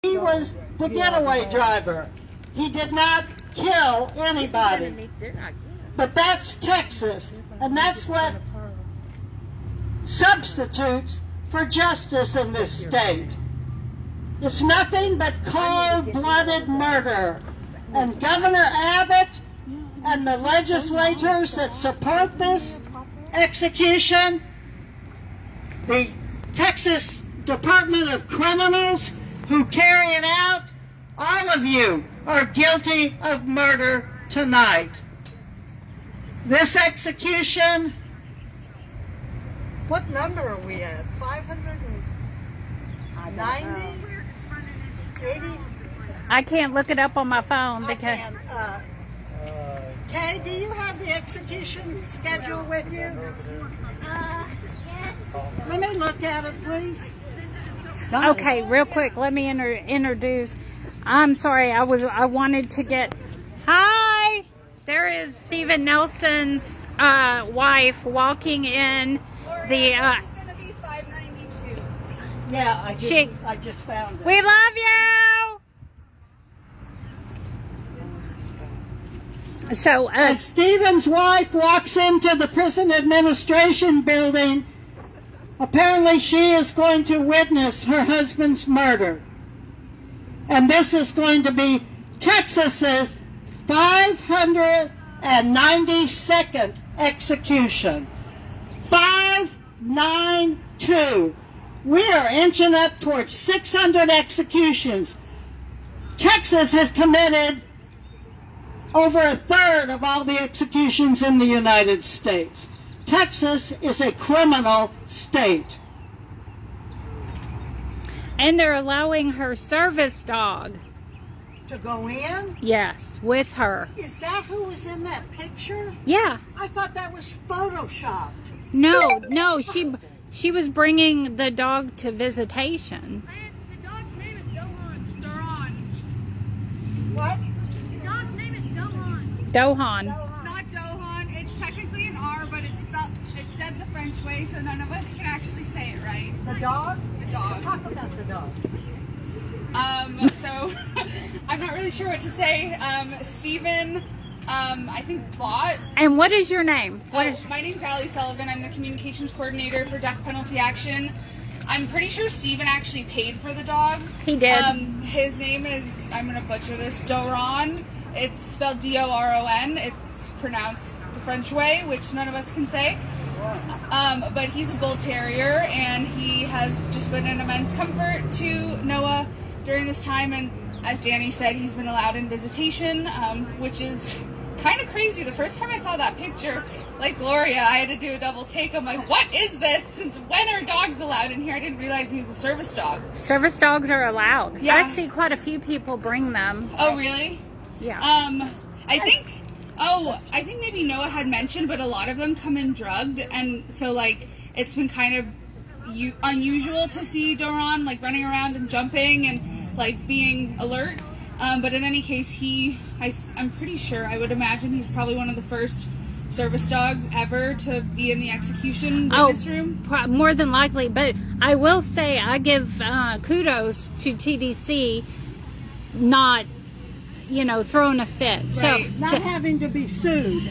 He was the getaway driver. He did not kill anybody. But that's Texas, and that's what substitutes for justice in this state. It's nothing but cold-blooded murder. And Governor Abbott and the legislators that support this execution, the Texas Department of Criminals who carry it out, all of you are guilty of murder tonight. This execution, what number are we at? 590? 80? I can't look it up on my phone because... Kay, do you have the execution schedule with you? Yes. Let me look at it, please. Okay, real quick, let me introduce. I'm sorry, I wanted to get... Hi! There is Stephen Nelson's wife walking in the... This is going to be 592. Yeah, I just found it. We love you! So, As Stephen's wife walks into the prison administration building, apparently she is going to witness her husband's murder. And this is going to be Texas's 592nd execution. 592. We are inching up towards 600 executions. Texas has committed over a third of all the executions in the United States. Texas is a criminal state. and they're allowing her service dog. To go in? Yes, with her. Is that who was in that picture? Yeah. I thought that was photoshopped. No, she was bringing the dog to visitation. The dog's name is Dohan. Doran. What? The dog's name is Dohan. Dohan. Not Dohan. It's technically an R, but it's said the French way, so none of us can actually say it right. The dog? The dog. Talk about the dog. So I'm not really sure what to say. Stephen, I think bought. And what is your name? My name's Allie Sullivan. I'm the communications coordinator for Death Penalty Action. I'm pretty sure Stephen actually paid for the dog. He did. His name is, I'm going to butcher this, Doron. It's spelled D-O-R-O-N. It's pronounced the French way, which none of us can say. But he's a bull terrier, and he has just been an immense comfort to Noah during this time. And as Danny said, he's been allowed in visitation, which is kind of crazy. The first time I saw that picture, like Gloria, I had to do a double take. I'm like, what is this? Since when are dogs allowed in here? I didn't realize he was a service dog. Service dogs are allowed. Yeah. I see quite a few people bring them. Oh, really? Yeah. I think maybe Noah had mentioned, but a lot of them come in drugged, and so like it's been kind of unusual to see Doron like running around and jumping and like being alert. But in any case, I'm pretty sure, I would imagine he's probably one of the first service dogs ever to be in the execution witness room. More than likely. But I will say I give kudos to TDC not, throwing a fit. Right. So Not having to be sued.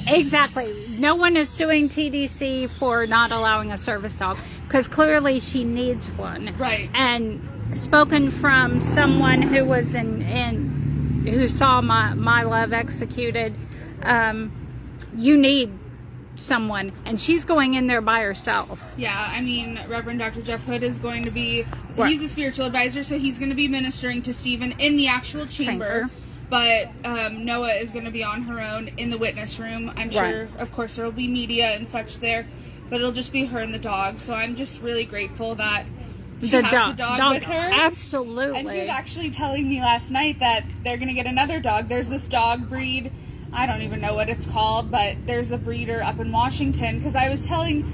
exactly. No one is suing TDC for not allowing a service dog because clearly she needs one. Right. And spoken from someone who was who saw my love executed, you need someone, and she's going in there by herself. Yeah, I mean, Reverend Dr. Jeff Hood is going to be, he's the spiritual advisor, so he's going to be ministering to Stephen in the actual chamber. But Noah is going to be on her own in the witness room. I'm sure, of course, there will be media and such there, but it'll just be her and the dog. So I'm just really grateful that she has the dog with her. Absolutely. And she was actually telling me last night that they're going to get another dog. There's this dog breed, I don't even know what it's called, but there's a breeder up in Washington. Because I was telling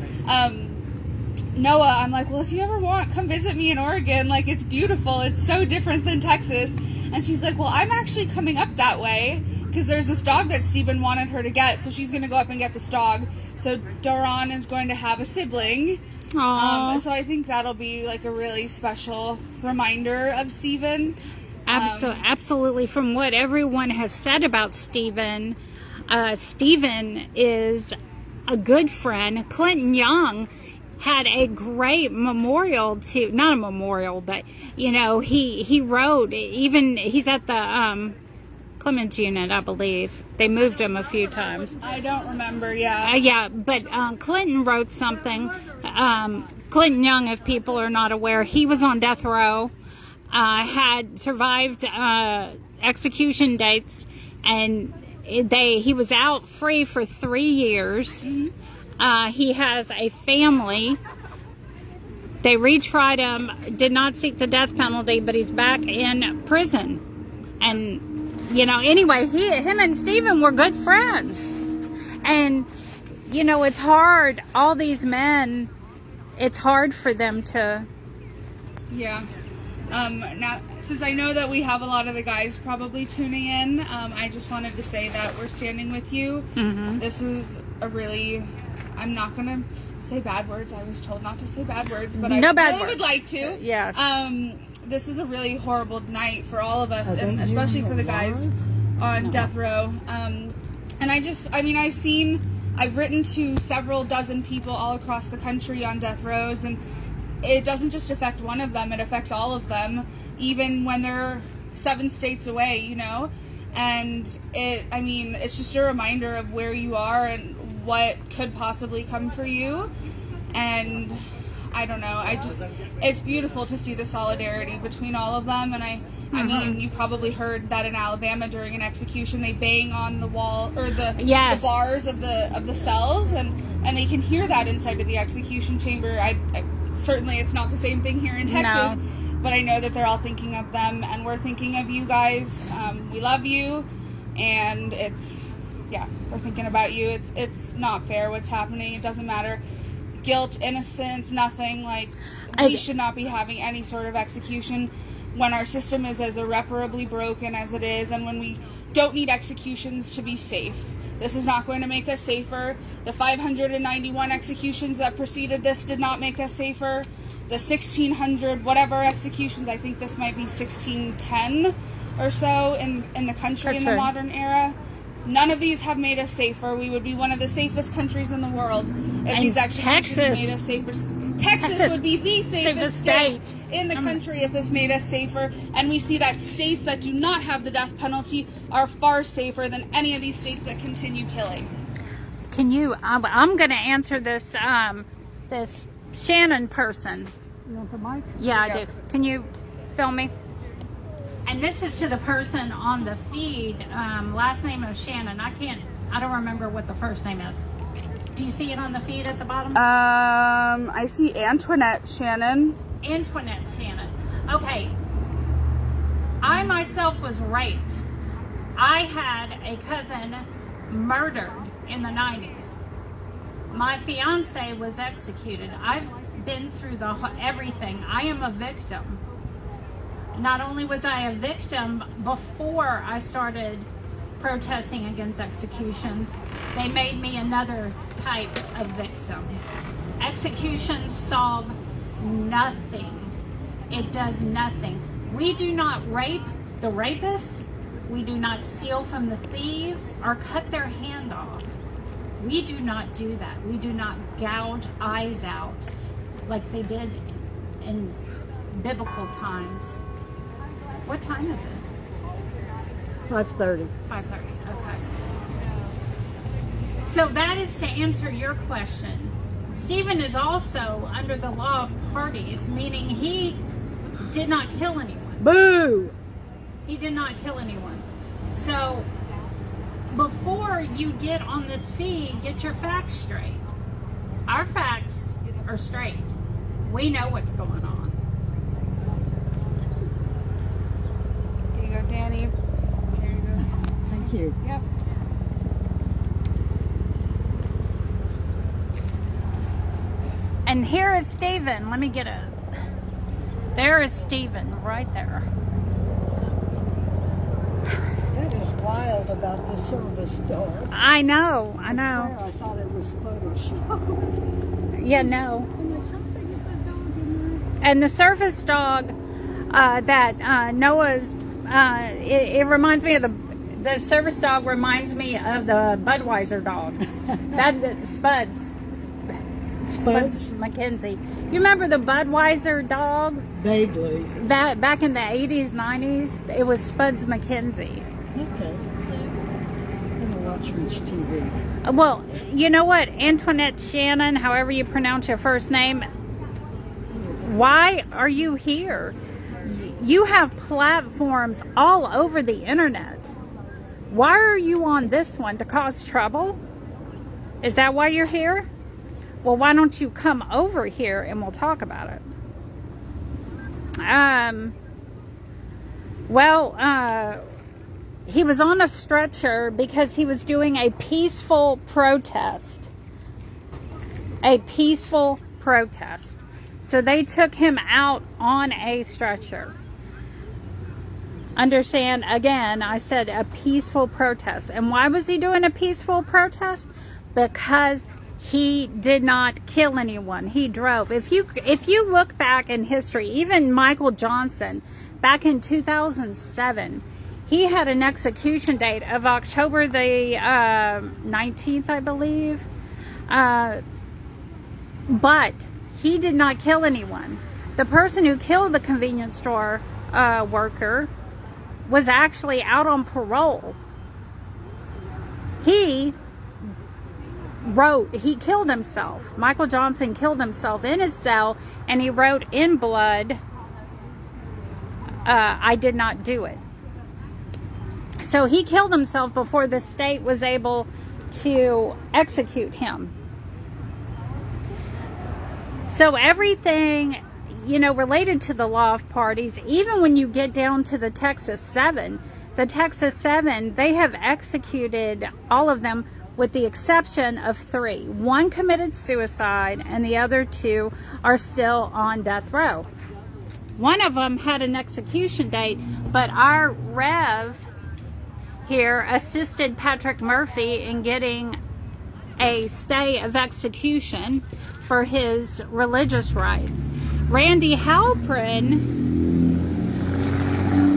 Noah, I'm like, well, if you ever want, come visit me in Oregon. Like, it's beautiful. It's so different than Texas. And she's like, well, I'm actually coming up that way because there's this dog that Stephen wanted her to get. So she's going to go up and get this dog. So Doron is going to have a sibling. Aw. So I think that'll be like a really special reminder of Stephen. Absolutely. From what everyone has said about Stephen, Stephen is a good friend. Clinton Young had a great memorial to, not a memorial, but, you know, he wrote, even, he's at the Clemens unit, I believe. They moved him a few times. I don't remember, yeah. Yeah, but Clinton wrote something. Clinton Young, if people are not aware, he was on death row, had survived execution dates, and he was out free for 3 years. He has a family. They retried him, did not seek the death penalty, but he's back in prison. And, you know, anyway, him and Stephen were good friends. And, you know, it's hard. All these men, it's hard for them to... Yeah. Now, since I know that we have a lot of the guys probably tuning in, I just wanted to say that we're standing with you. This is a really... I'm not going to say bad words. I was told not to say bad words, but I really would like to. Yes. This is a really horrible night for all of us, and especially for the guys on death row. And I've written to several dozen people all across the country on death rows, and it doesn't just affect one of them, it affects all of them, even when they're 7 states away, you know? And it's just a reminder of where you are and what could possibly come for you. And I don't know, it's beautiful to see the solidarity between all of them. And I mean, you probably heard that in Alabama during an execution, they bang on the wall, or the bars of the cells, and they can hear that inside of the execution chamber. Certainly it's not the same thing here in Texas, but I know that they're all thinking of them, and we're thinking of you guys. We love you, and we're thinking about you. It's not fair what's happening. It doesn't matter. Guilt, innocence, nothing. Like, we should not be having any sort of execution when our system is as irreparably broken as it is, and when we don't need executions to be safe. This is not going to make us safer. The 591 executions that preceded this did not make us safer. The 1,600 whatever executions, I think this might be 1,610 or so in the country in the modern era. None of these have made us safer. We would be one of the safest countries in the world if these executions made us safer. Texas would be the safest state in the country if this made us safer. And we see that states that do not have the death penalty are far safer than any of these states that continue killing. Can you, I'm going to answer this, this Shannon person. You want the mic? Yeah, I do. Can you film me? And this is to the person on the feed. Last name is Shannon. I don't remember what the first name is. Do you see it on the feed at the bottom? I see Antoinette Shannon. Antoinette Shannon. Okay. I myself was raped. I had a cousin murdered in the 90s. My fiance was executed. I've been through everything. I am a victim. Not only was I a victim before I started protesting against executions, they made me another type of victim. Executions solve nothing. It does nothing. We do not rape the rapists. We do not steal from the thieves or cut their hand off. We do not do that. We do not gouge eyes out like they did in biblical times. What time is it? 5:30. 5:30, okay. So that is to answer your question. Stephen is also under the law of parties, meaning he did not kill anyone. Boo! He did not kill anyone. So before you get on this feed, get your facts straight. Our facts are straight. We know what's going on. Here you go, Danny. Here you go. Thank you. Yep. And here is Stephen. Let me get a... There is Stephen right there. That is wild about the service dog. I know. I thought it was Photoshop. Yeah, no. I'm like, how And the service dog that Noah's, it reminds me of the service dog reminds me of the Budweiser dog. That Spuds McKenzie. You remember the Budweiser dog? Vaguely. That back in the 80s, 90s, it was Spuds McKenzie. Okay. I don't watch much TV. Well, you know what? Antoinette Shannon, however you pronounce your first name, why are you here? You have platforms all over the internet. Why are you on this one? To cause trouble? Is that why you're here? Well, why don't you come over here and we'll talk about it? He was on a stretcher because he was doing a peaceful protest. A peaceful protest. So they took him out on a stretcher. Understand, again, I said a peaceful protest. And why was he doing a peaceful protest? Because he did not kill anyone. He drove. If you look back in history, even Michael Johnson, back in 2007, he had an execution date of October the 19th, I believe. But he did not kill anyone. The person who killed the convenience store worker was actually out on parole. He killed himself. Michael Johnson killed himself in his cell, and he wrote in blood, I did not do it. So he killed himself before the state was able to execute him. So everything, related to the law of parties, even when you get down to the Texas 7, they have executed all of them with the exception of 3. 1 committed suicide and the other 2 are still on death row. One of them had an execution date, but our Rev here assisted Patrick Murphy in getting a stay of execution for his religious rights. Randy Halpern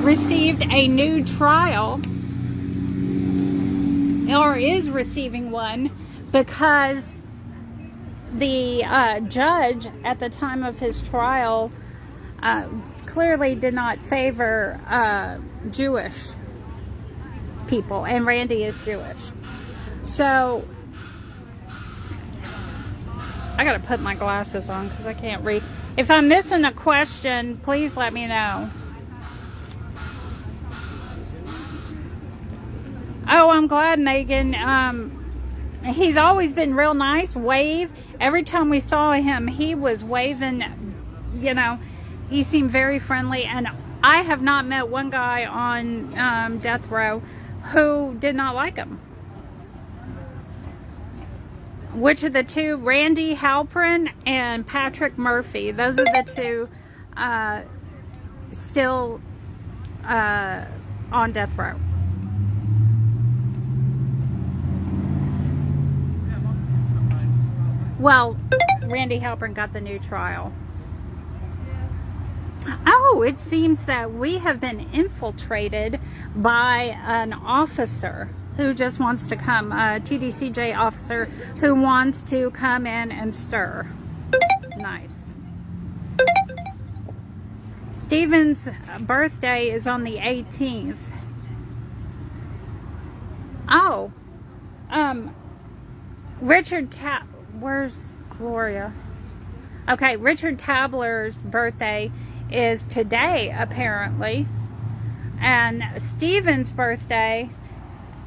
received a new trial, or is receiving one, because the judge at the time of his trial clearly did not favor Jewish people, and Randy is Jewish. So I gotta put my glasses on because I can't read. If I'm missing a question, please let me know. Oh, I'm glad, Megan. He's always been real nice. Wave. Every time we saw him, he was waving. He seemed very friendly. And I have not met one guy on death row who did not like him. Which of the 2? Randy Halpern and Patrick Murphy. Those are the 2 still on death row. Well, Randy Halpern got the new trial. Oh, it seems that we have been infiltrated by an officer who just wants to come, a TDCJ officer who wants to come in and stir. Nice. Stephen's birthday is on the 18th. Oh, where's Gloria? Okay, Richard Tabler's birthday is today, apparently. And Stephen's birthday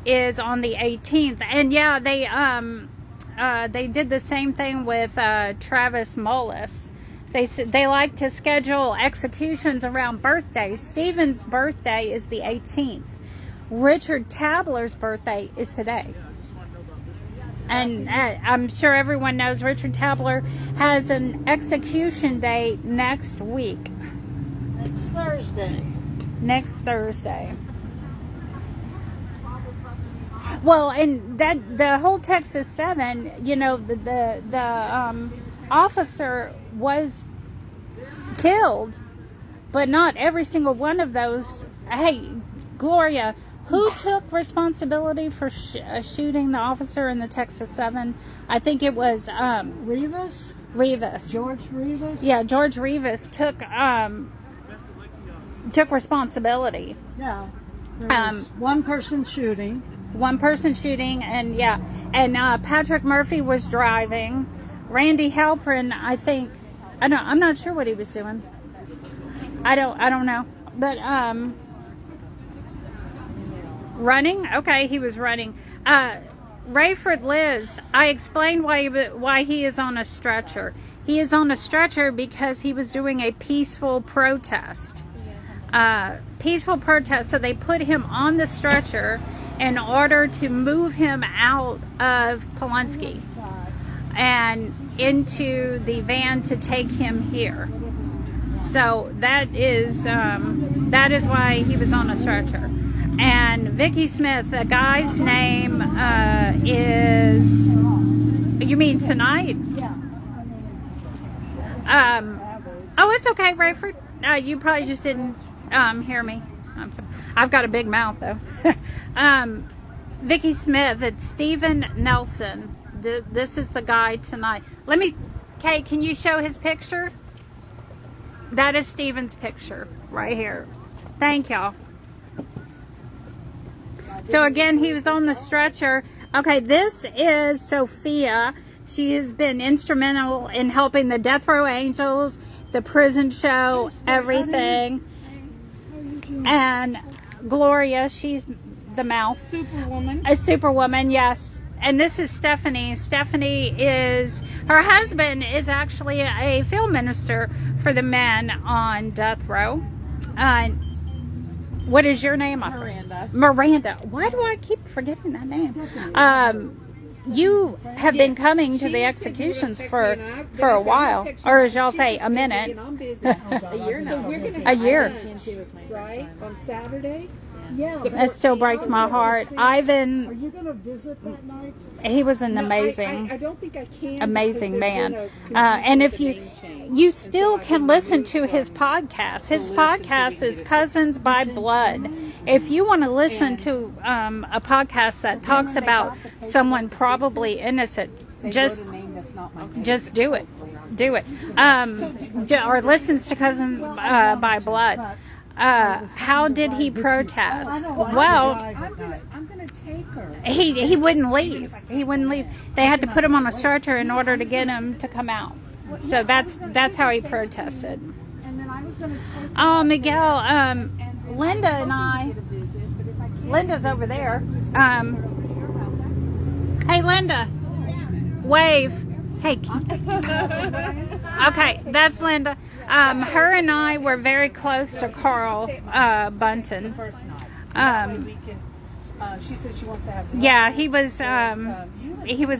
is on the 18th. And yeah, they did the same thing with Travis Mullis. They like to schedule executions around birthdays. Stephen's birthday is the 18th. Richard Tabler's birthday is today. And I'm sure everyone knows Richard Tabler has an execution date next week. Next Thursday. Well, and that the whole Texas 7, the officer was killed, but not every single one of those. Hey, Gloria, who took responsibility for shooting the officer in the Texas 7? I think it was Rivas? Rivas. George Rivas? Yeah, George Rivas took responsibility. Yeah. There was one person shooting. One person shooting, and Patrick Murphy was driving. Randy Halpern, I think, I'm not sure what he was doing. I don't know, but running. Okay, he was running. Rayford Liz, I explained why he is on a stretcher. He is on a stretcher because he was doing a peaceful protest. So they put him on the stretcher in order to move him out of Polunsky and into the van to take him here. So that is why he was on a stretcher. And Vicky Smith, the guy's name is, you mean tonight? Oh, it's okay, Rayford. You probably just didn't hear me. I've got a big mouth though. Vicky Smith, it's Steven Nelson. This is the guy tonight. Kay, can you show his picture? That is Steven's picture right here. Thank y'all. So again, he was on the stretcher. Okay, this is Sophia. She has been instrumental in helping the Death Row Angels, the prison show, everything. And Gloria, she's the mouth. Superwoman. A superwoman, yes. And this is Stephanie. Stephanie is, her husband is actually a field minister for the men on death row. What is your name? Miranda. Miranda. Why do I keep forgetting that name? You have been coming to the executions for a while, or as y'all say, a minute. A year now. A year. Right? On Saturday? Yeah. It still breaks my heart. Ivan, Are you going to visit that night? he was an amazing, I don't think I can. amazing man. And if you still can listen to his podcast. His podcast is Cousins by Blood. If you want to listen to a podcast that talks about someone probably innocent, just do it. Do it. Or listens to Cousins by Blood. How did he protest? Well, I'm gonna take her. he wouldn't leave. He wouldn't leave. They had to put him on a stretcher in order to get him to come out. So that's how he protested. And then I was gonna take Oh, Miguel, Linda and I. Linda's over there. Hey, Linda. Wave. Hey. Okay, that's Linda. Her and I were very close to Carl Bunton. she said she wants to have. Yeah, he was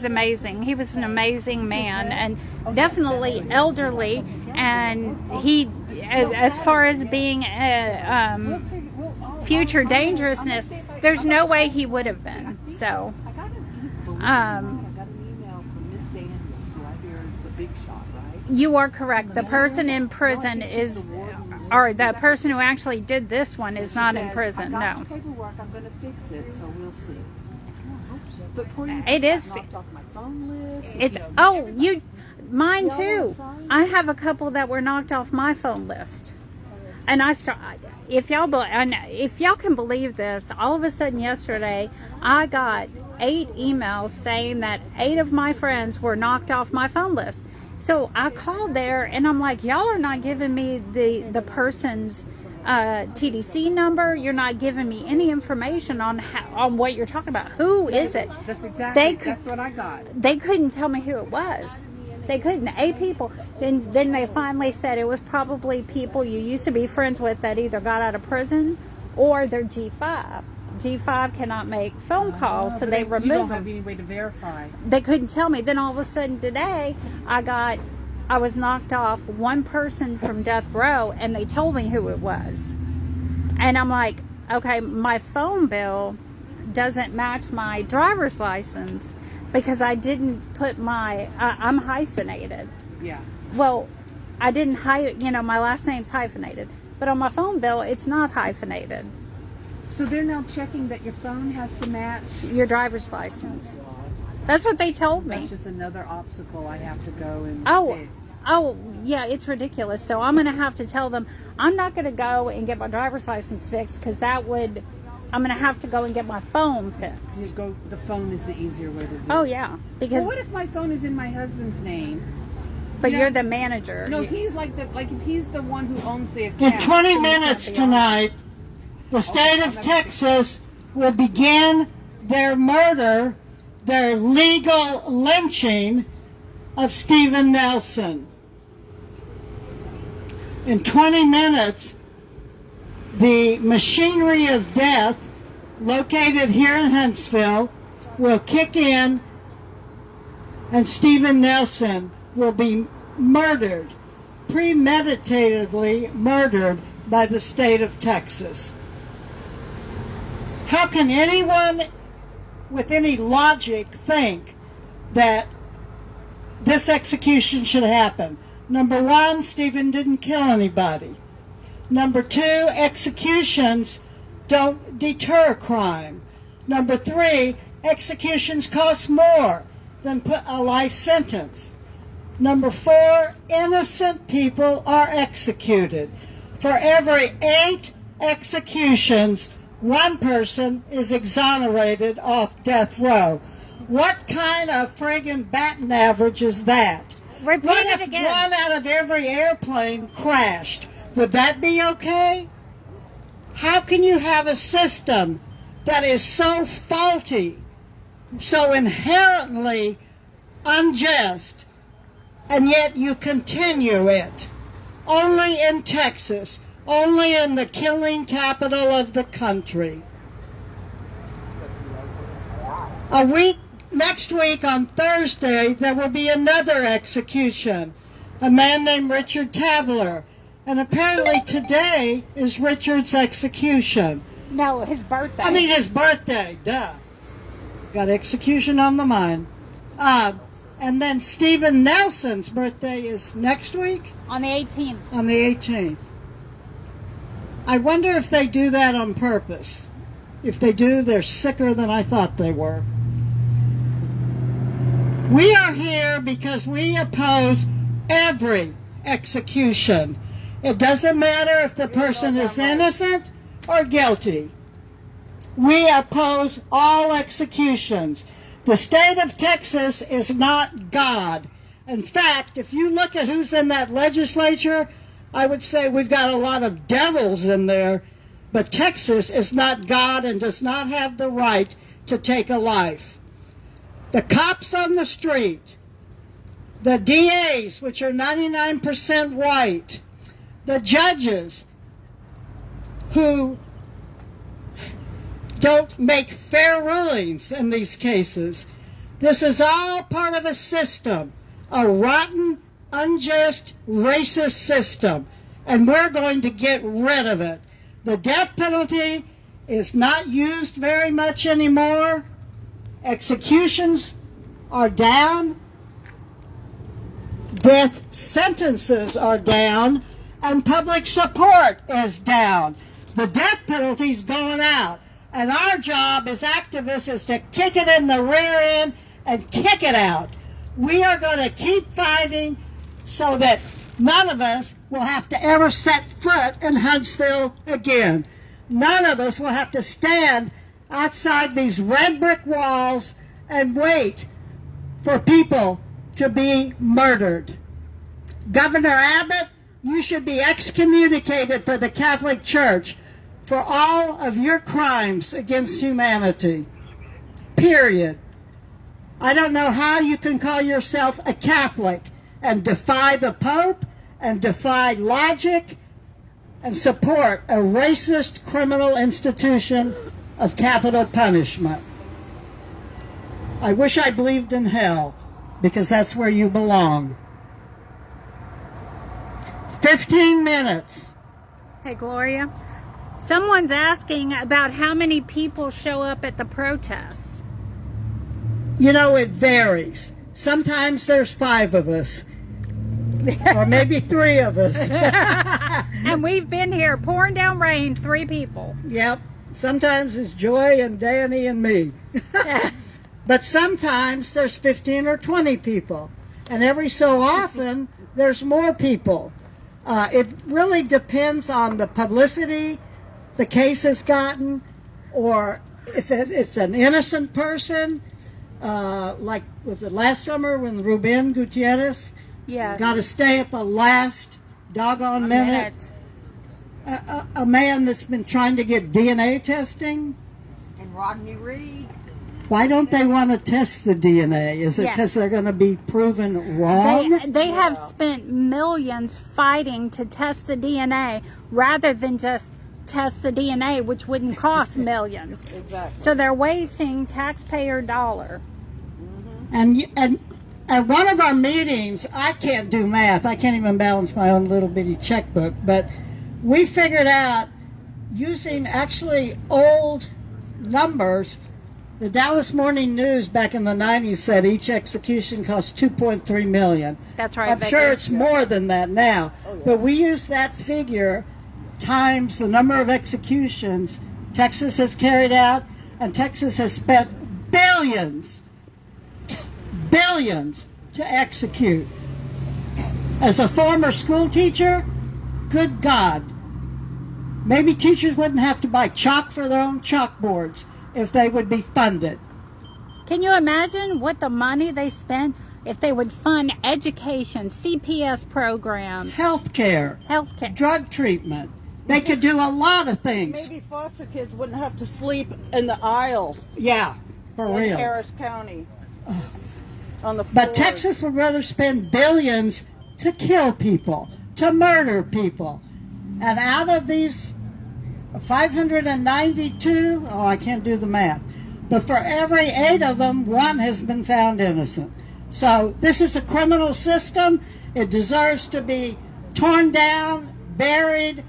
amazing. He was an amazing man, and definitely elderly. And he, as far as being a future dangerousness, there's no way he would have been. So, I got an email from Miss Daniels, who I hear is the big shot, right? you are correct. The person in prison is, or the person who actually did this one is not in prison. I got No. the paperwork. I'm going to fix it, so we'll see. But poor you, It is. got knocked off my phone list. It's mine too. I have a couple that were knocked off my phone list, and if y'all can believe this, all of a sudden yesterday I got 8 emails saying that 8 of my friends were knocked off my phone list. So I called there and I'm like, y'all are not giving me the person's TDC number. You're not giving me any information on what you're talking about. Who is it? That's exactly. That's what I got. They couldn't tell me who it was. They couldn't. 8 people. Then they finally said it was probably people you used to be friends with that either got out of prison or they're G5. G5 cannot make phone calls, so they removed You don't them. have any way to verify. They couldn't tell me. Then all of a sudden today, I was knocked off one person from death row, and they told me who it was. And I'm like, okay, my phone bill doesn't match my driver's license because I didn't put I'm hyphenated. Yeah. Well, I didn't my last name's hyphenated, but on my phone bill it's not hyphenated. So they're now checking that your phone has to match. Your driver's license. That's what they told me. That's just another obstacle I have to go and fix. Oh, yeah, it's ridiculous. So I'm going to have to tell them I'm not going to go and get my driver's license fixed because I'm going to have to go and get my phone fixed. The phone is the easier way to do it. Oh, yeah. Because Well, what if my phone is in my husband's name? but you're the manager. No, he's if he's the one who owns the In account. 20 minutes tonight, the state of Texas will begin their legal lynching of Steven Nelson. In 20 minutes, the machinery of death located here in Huntsville will kick in, and Steven Nelson will be murdered, premeditatedly murdered by the state of Texas. How can anyone with any logic think that this execution should happen? Number one, Steven didn't kill anybody. Number two, executions don't deter crime. Number three, executions cost more than a life sentence. Number four, innocent people are executed. For every 8 executions, one person is exonerated off death row. What kind of friggin' batting average is that? Repeat What it if again. one out of every airplane crashed? Would that be okay? How can you have a system that is so faulty, so inherently unjust, and yet you continue it? Only in Texas, only in the killing capital of the country. Next week on Thursday, there will be another execution. A man named Richard Tabler. And apparently today is Richard's execution. No, his birthday. I mean his birthday, duh. Got execution on the mind. And then Steven Nelson's birthday is next week? On the 18th. On the 18th. I wonder if they do that on purpose. If they do, they're sicker than I thought they were. We are here because we oppose every execution. It doesn't matter if the person is innocent or guilty. We oppose all executions. The state of Texas is not God. In fact, if you look at who's in that legislature, I would say we've got a lot of devils in there, but Texas is not God and does not have the right to take a life. The cops on the street, the DAs, which are 99% white, the judges who don't make fair rulings in these cases. This is all part of a system, a rotten, unjust, racist system, and we're going to get rid of it. The death penalty is not used very much anymore. Executions are down. Death sentences are down, and public support is down. The death penalty's going out, and our job as activists is to kick it in the rear end and kick it out. We are going to keep fighting so that none of us will have to ever set foot in Huntsville again. None of us will have to stand outside these red brick walls and wait for people to be murdered. Governor Abbott, you should be excommunicated for the Catholic Church for all of your crimes against humanity. Period. I don't know how you can call yourself a Catholic and defy the Pope and defy logic and support a racist criminal institution of capital punishment. I wish I believed in hell, because that's where you belong. 15 minutes. Hey, Gloria. Someone's asking about how many people show up at the protests. You know, it varies. Sometimes there's 5 of us. or maybe 3 of us. And we've been here pouring down rain, 3 people. Yep. Sometimes it's Joy and Danny and me. But sometimes there's 15 or 20 people. And every so often, there's more people. It really depends on the publicity the case has gotten, or if it's an innocent person, like was it last summer when Ruben Gutierrez Yes. got to stay at the last doggone minute. A man that's been trying to get DNA testing. And Rodney Reed. Why don't they want to test the DNA? Is it Yeah. because they're going to be proven wrong? They have spent millions fighting to test the DNA rather than just test the DNA, which wouldn't cost millions. Exactly. So they're wasting taxpayer dollar. And at one of our meetings, I can't do math. I can't even balance my own little bitty checkbook. But we figured out, using actually old numbers, the Dallas Morning News back in the 90s said each execution cost $2.3 million. That's right, I'm Becky. sure it's more than that now. But we use that figure times the number of executions Texas has carried out, and Texas has spent billions to execute. As a former school teacher, good God, maybe teachers wouldn't have to buy chalk for their own chalkboards if they would be funded. Can you imagine what the money they spend if they would fund education, CPS programs, Healthcare, healthcare? drug treatment. They could do a lot of things. Maybe foster kids wouldn't have to sleep in the aisle Yeah, for in real. Harris County. On the But floors. Texas would rather spend billions to kill people, to murder people. And out of these 592, oh, I can't do the math, but for every 8 of them, 1 has been found innocent. So this is a criminal system. It deserves to be torn down, buried,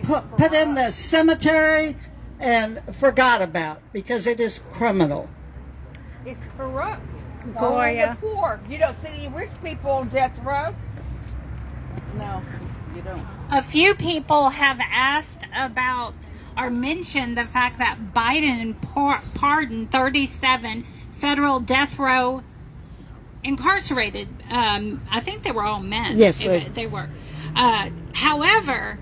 put in the cemetery, and forgot about, because it is criminal. It's corrupt. Gloria. Only the poor. You don't see any rich people on death row. No, you don't. A few people have asked about or mentioned the fact that Biden pardoned 37 federal death row incarcerated. I think they were all men. Yes, they were. However,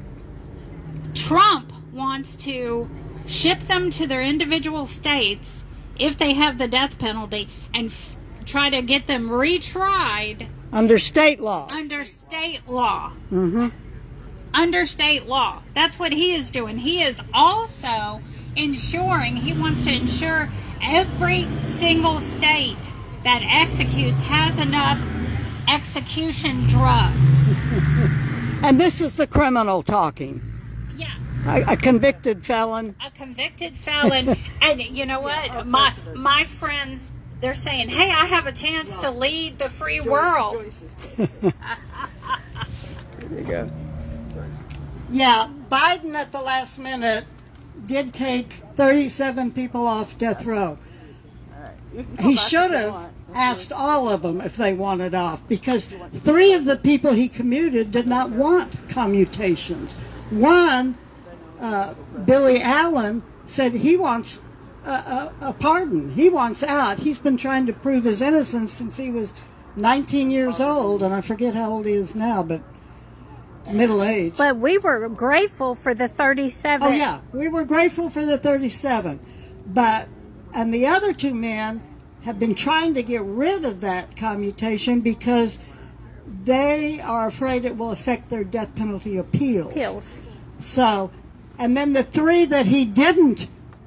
Trump wants to ship them to their individual states if they have the death penalty and try to get them retried Under state law. under state law. Under state law. That's what he is doing. He is also ensuring, he wants to ensure every single state that executes has enough execution drugs. And this is the criminal talking. Yeah. A convicted felon. A convicted felon. And you know what? My friends, they're saying, hey, I have a chance to lead the free world. There you go. Yeah, Biden at the last minute did take 37 people off death row. He should have asked all of them if they wanted off, because 3 of the people he commuted did not want commutations. One, Billy Allen, said he wants a pardon. He wants out. He's been trying to prove his innocence since he was 19 years old, and I forget how old he is now, but middle age. But we were grateful for the 37. Oh yeah, we were grateful for the 37, and the other 2 men have been trying to get rid of that commutation because they are afraid it will affect their death penalty appeals. Pills. So, and then the 3 that he didn't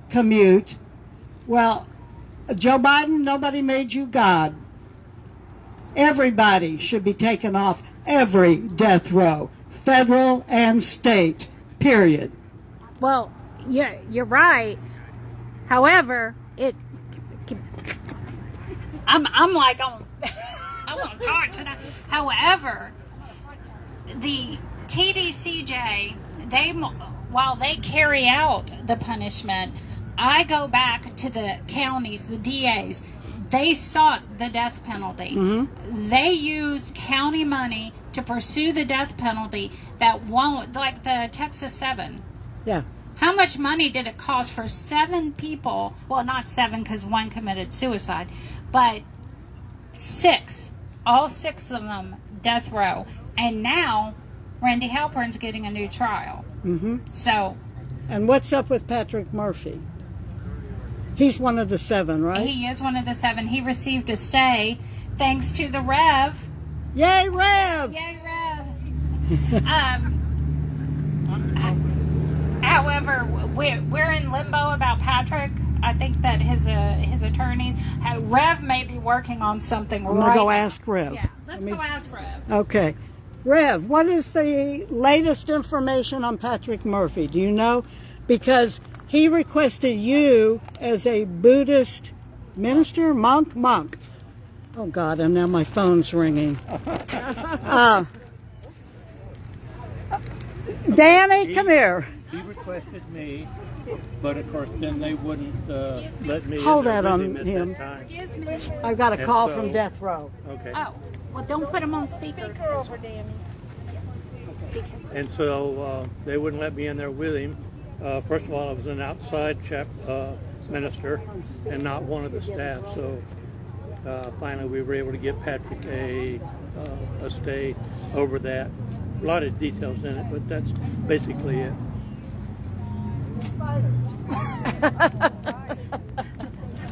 commute, well, Joe Biden, nobody made you God. Everybody should be taken off every death row, federal and state, period. Well, yeah, you're right. However, I'm like, I want to talk tonight. However, the TDCJ, while they carry out the punishment, I go back to the counties, the DAs. they sought the death penalty. They used county money to pursue the death penalty that won't, like the Texas 7. Yeah. How much money did it cost for 7 people? Well, not 7 because one committed suicide, but 6. All 6 of them death row. And now Randy Halpern's getting a new trial. So And what's up with Patrick Murphy? He's one of the 7, right? he is one of the 7. He received a stay thanks to the Rev. Yay, Rev! Yay, Rev. However, we're in limbo about Patrick. I think that his attorney, Rev, may be working on something. I'm going to go ask Rev. Yeah, let's go ask Rev. Okay. Rev, what is the latest information on Patrick Murphy? Do you know? Because he requested you as a Buddhist minister, monk. Oh, God, and now my phone's ringing. Danny, come here. He requested me, but of course then they wouldn't let me Hold in there that with on at him. that time. Excuse me. I've got a And call so- from Death Row. Okay. Oh, well, don't put him on speaker. And so they wouldn't let me in there with him. First of all, I was an outside minister and not one of the staff. So finally we were able to get Patrick a stay over that. A lot of details in it, but that's basically it.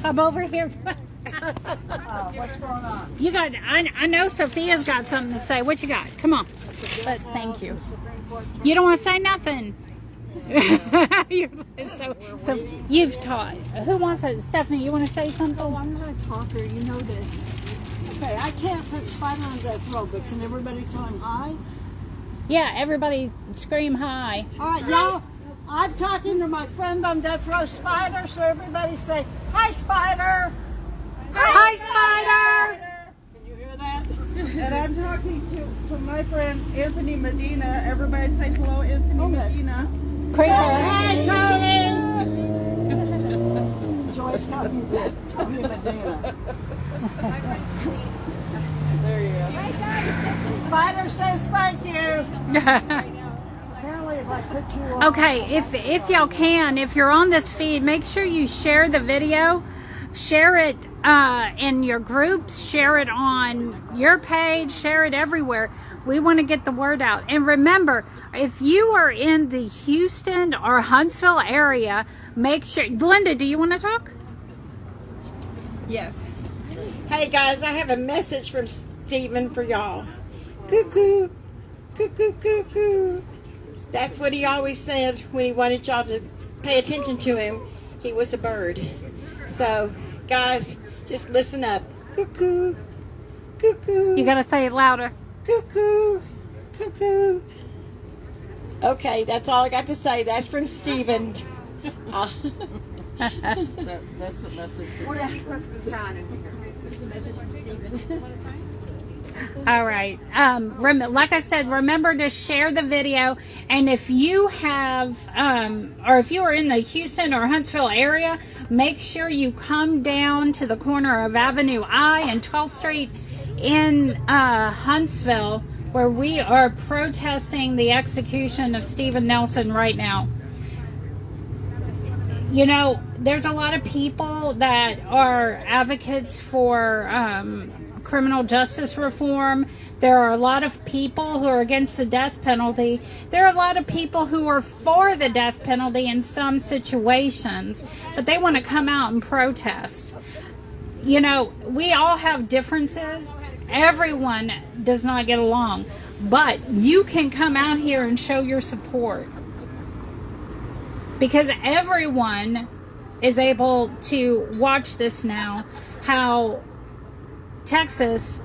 I'm over here. What's going on? You got, I know Sophia's got something to say. What you got? Come on. But thank you. You don't want to say nothing. so you've taught. Who wants to? Stephanie, you want to say something? Oh, I'm not a talker. You know this. Okay, I can't put Spider on Death Row, but can everybody tell him hi? Yeah, everybody scream hi. All right, y'all. I'm talking to my friend on Death Row, Spider, so everybody say, hi, Spider. Hi, Spider. Can you hear that? And I'm talking to my friend Anthony Medina. Everybody say hello, Anthony Medina. Creeper. Hi, Tony. Joy's talking to Tony Medina. There you go. Spider says thank you. Apparently, if I put you on. Okay, if y'all can, if you're on this feed, make sure you share the video. Share it in your groups. Share it on your page. Share it everywhere. We want to get the word out. And remember, if you are in the Houston or Huntsville area, make sure. Glenda, do you want to talk? Yes. Hey guys, I have a message from Stephen for y'all. Cuckoo, cuckoo, cuckoo. That's what he always said when he wanted y'all to pay attention to him. He was a bird. So, guys, just listen up. Cuckoo, cuckoo. You got to say it louder. Cuckoo, cuckoo. Okay, that's all I got to say. That's from Stephen. That's the message. All right. Like I said, remember to share the video. And if you have, or if you are in the Houston or Huntsville area, make sure you come down to the corner of Avenue I and 12th Street in Huntsville, where we are protesting the execution of Steven Nelson right now. You know, there's a lot of people that are advocates for criminal justice reform. There are a lot of people who are against the death penalty. There are a lot of people who are for the death penalty in some situations, but they want to come out and protest. You know, we all have differences. Everyone does not get along, but you can come out here and show your support. Because everyone is able to watch this now, how Texas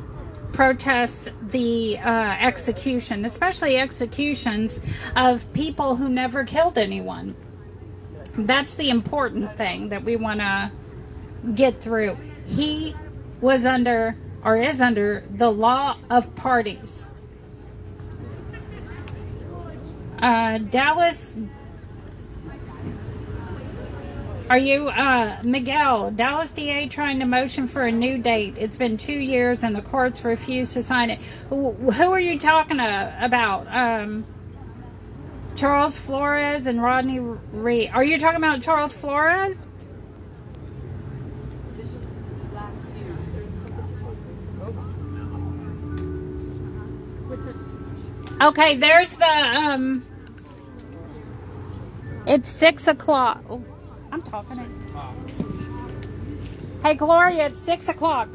protests the execution, especially executions of people who never killed anyone. That's the important thing that we want to get through. He was under, or is under, the law of parties. Are you, Miguel, Dallas DA trying to motion for a new date? It's been 2 years and the courts refused to sign it. Who are you talking about? Charles Flores and Rodney Reed. Are you talking about Charles Flores? Okay, there's the, it's 6 o'clock. Oh, I'm talking it. Hey, Gloria, it's 6 o'clock.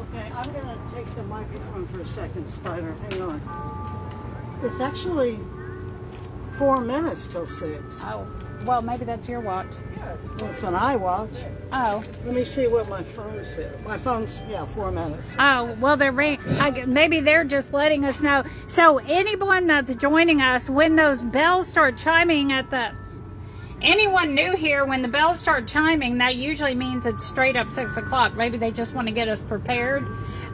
Okay, I'm going to take the microphone for a second, Spider. Hang on. It's actually 4 minutes till 6. Oh, well, maybe that's your watch. Well, it's an iWatch. Oh. Let me see what my phone said. My phone's, 4 minutes. Oh, well, maybe they're just letting us know. So anyone that's joining us, when those bells start chiming anyone new here, when the bells start chiming, that usually means it's straight up 6 o'clock. Maybe they just want to get us prepared.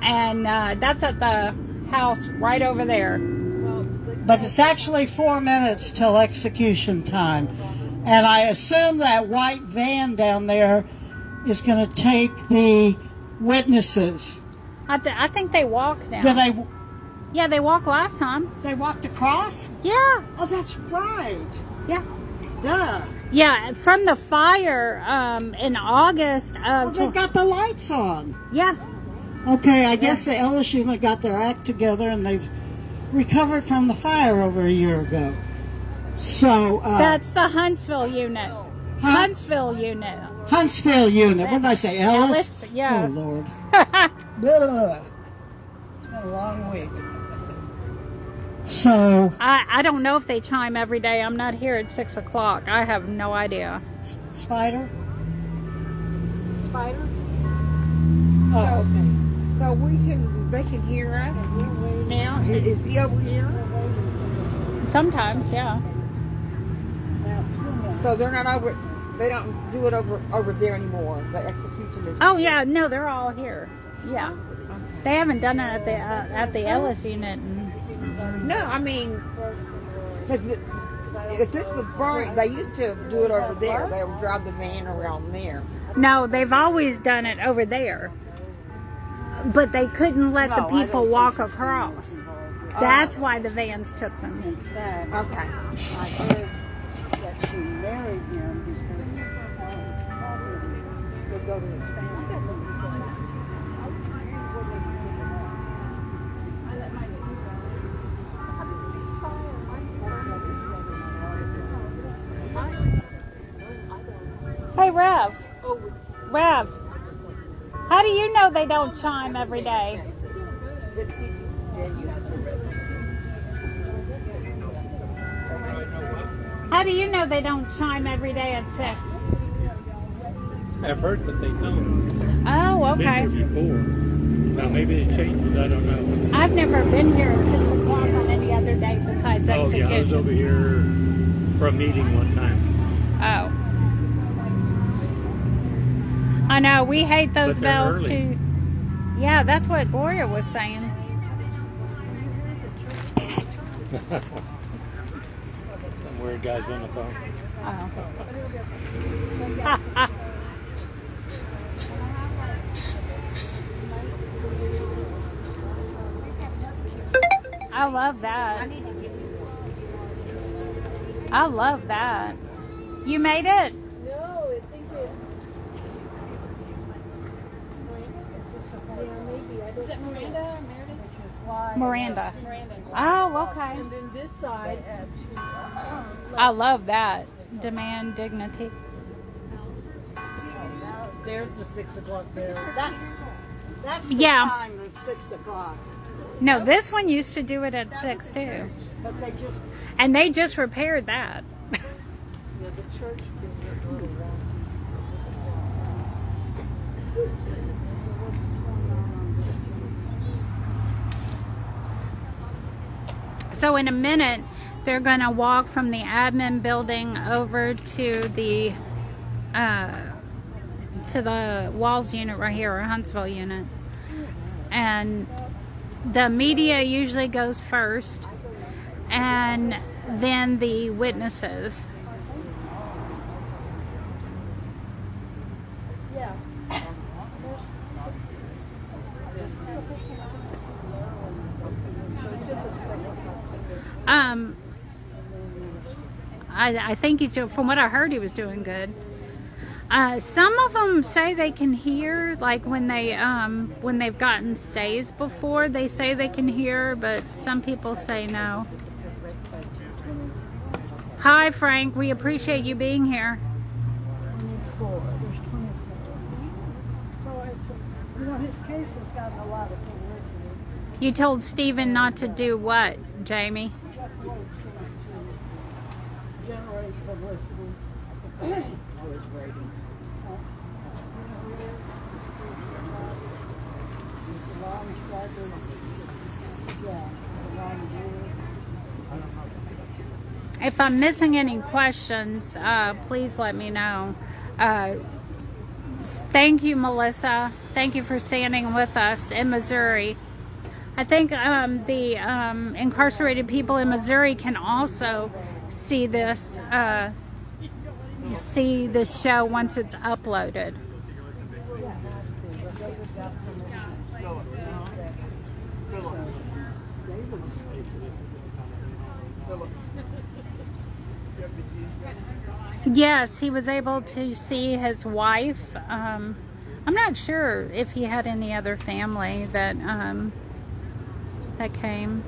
And that's at the house right over there. But it's actually 4 minutes till execution time. And I assume that white van down there is going to take the witnesses. I think they walk now. Do they? Yeah, they walked last time. They walked across? Yeah. Oh, that's right. Yeah. Duh. Yeah, from the fire in August Well, of... they've got the lights on. Yeah. Okay, I guess the Ellis unit got their act together and they've recovered from the fire over a year ago. So, That's the Huntsville unit. Huh? Huntsville unit. Huntsville unit. What did I say? Ellis? Yes. Oh, Lord. Blah. It's been a long week. So, I don't know if they chime every day. I'm not here at 6 o'clock. I have no idea. Spider? Spider. Oh, okay. So they can hear us now. Is he over here? Sometimes, yeah. So they're not over. They don't do it over there anymore. The execution is. Oh, yeah. No, they're all here. Yeah. They haven't done it at the Ellis unit. No, I mean, because if this was burned, they used to do it over there. They would drive the van around there. No, they've always done it over there. But they couldn't let the people walk across. That's why the vans took them. In fact, Okay. I heard that she married him because property would go to his family. Hey, Rev. Rev. How do you know they don't chime every day? How do you know they don't chime every day at 6? I've heard that they don't. Oh, Been okay. here before. Now maybe it changes. I don't know. I've never been here at 6 o'clock on any other day besides Oh yeah, I was over here for a meeting one time. Oh. I know, we hate those But they're bells early. too. Yeah, that's what Gloria was saying. Some weird guys on the phone. Oh. I love that. I love that. You made it? Is it Miranda or Meredith? Miranda. Oh, okay. And then this side. I love that. Demand dignity. There's the 6 o'clock bell. That's the Yeah. time that's 6 o'clock. No, this one used to do it at 6 too. But they just, And they just repaired that. the church gives it a little rest. So in a minute, they're going to walk from the admin building over to the Walls unit right here, or Huntsville unit. And the media usually goes first. And than the witnesses. I think he's doing, from what I heard, he was doing good. Some of them say they can hear, like when they've gotten stays before, they say they can hear, but some people say no. Hi, Frank. We appreciate you being here. 24. There's 24. So his case has gotten a lot of publicity. You told Stephen not to do what, Jamie? Jeff Rhodes seems to generate publicity. Oh, his rating. He's a long striker. Yeah, he's a long dude. If I'm missing any questions, please let me know. Thank you, Melissa. Thank you for standing with us in Missouri. I think the incarcerated people in Missouri can also see this show once it's uploaded. Yes, he was able to see his wife. I'm not sure if he had any other family that came.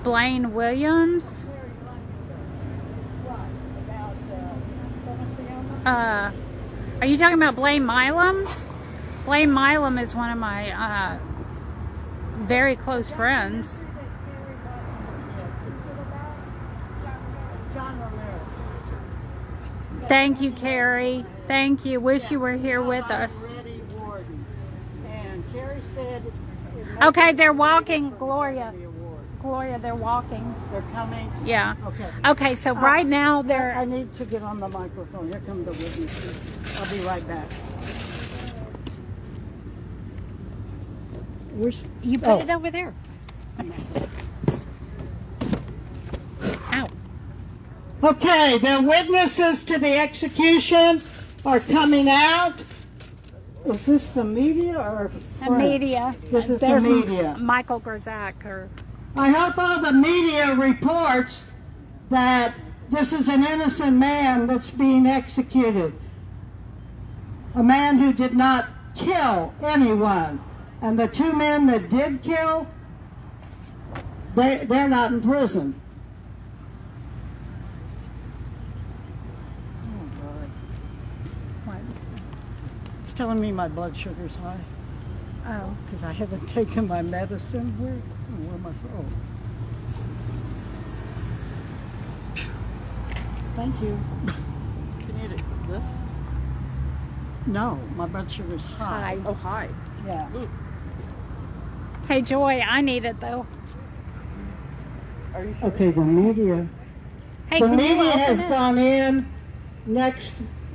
Blaine Williams. Are you talking about Blaine Milam? Blaine Milam is one of my very close friends. Thank you, Carrie. Thank you. Wish you were here with us. And Carrie said... Okay, they're walking, Gloria. Gloria, they're walking. They're coming? Yeah. Okay. Okay, so right now I they're... need to get on the microphone. Here come the witnesses. I'll be right back. You put it over there. Ow. Okay, the witnesses to the execution are coming out. Is this the media or The media. This is the There's media. Michael Grzak. I hope all the media reports that this is an innocent man that's being executed. A man who did not kill anyone. And the two men that did kill, they're not in prison. It's telling me my blood sugar's high. Oh. Because I haven't taken my medicine. Where am I? Oh. Thank you. Can you do this? No, my blood sugar's high. Hi. Oh, hi. Yeah. Hey, Joy, I need it though. Are you sure? Okay, the media. Hey, The can you media open has it? gone in next.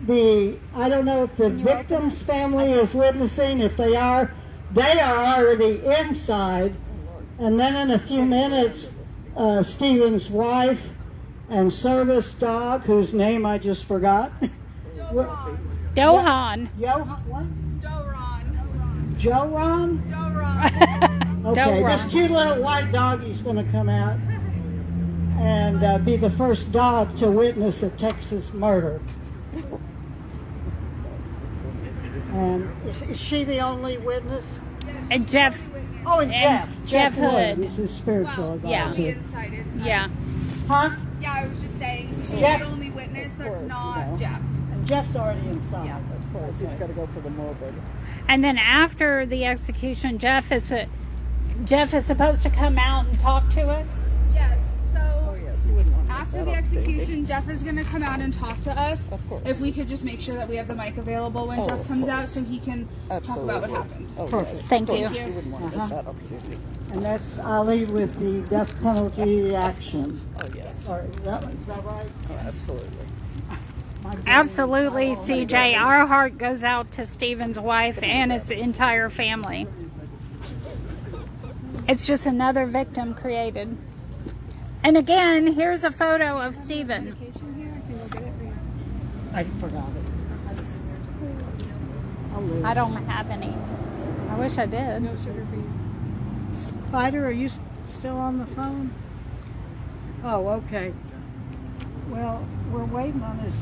I don't know if the victim's family is witnessing. If they are already inside. And then in a few minutes, Stephen's wife and service dog, whose name I just forgot. Dohan. Johan, what? Doron. Joran? Doron. Okay, Doran. this cute little white doggy's going to come out and be the first dog to witness a Texas murder. And is she the only witness? And Jeff. Oh, and Jeff. Jeff Wood. Hood. This is spiritual Well, Yeah. on the advisor. inside. Yeah. Huh? Yeah, I was just saying, she's Jeff- the only witness that's course, not you know. Jeff. And Jeff's already inside. Yeah. Of course, he's got to go for the morbid. And then after the execution, Jeff is supposed to come out and talk to us. Yes, Oh, so yes, you wouldn't want to miss after that the opportunity. execution, Jeff is going to come out and talk to us. Of course. If we could just make sure that we have the mic available when Oh, Jeff of comes course. out so he can talk about what happened. Oh, Perfect. yes, Thank of you. course, you wouldn't want to miss that opportunity. And that's Ali with the death penalty action. Oh, yes. Or is that right? Oh, absolutely. Absolutely, CJ. Our heart goes out to Stephen's wife and his entire family. It's just another victim created. And again, here's a photo of Stephen. I forgot it. I don't have any. I wish I did. Spider, are you still on the phone? Oh, okay. Well, we're waiting on his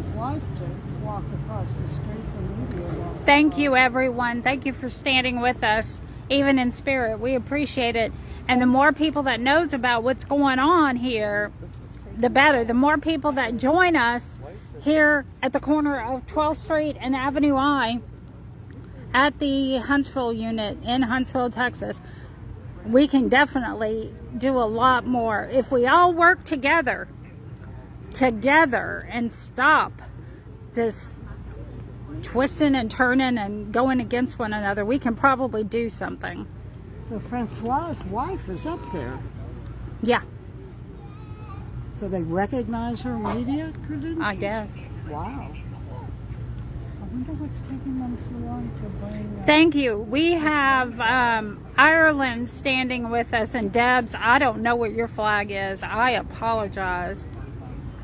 wife to walk across the street. The media walk. Thank you, everyone. Thank you for standing with us, even in spirit. We appreciate it. And the more people that knows about what's going on here, the better. The more people that join us here at the corner of 12th Street and Avenue I at the Huntsville unit in Huntsville, Texas, we can definitely do a lot more. If we all work together and stop this twisting and turning and going against one another, we can probably do something. So Francois' wife is up there. Yeah, So they recognize her media credentials? I guess. Wow. I wonder what's taking them so long to bring... Thank you. We have Ireland standing with us, and Debs, I don't know what your flag is. I apologize.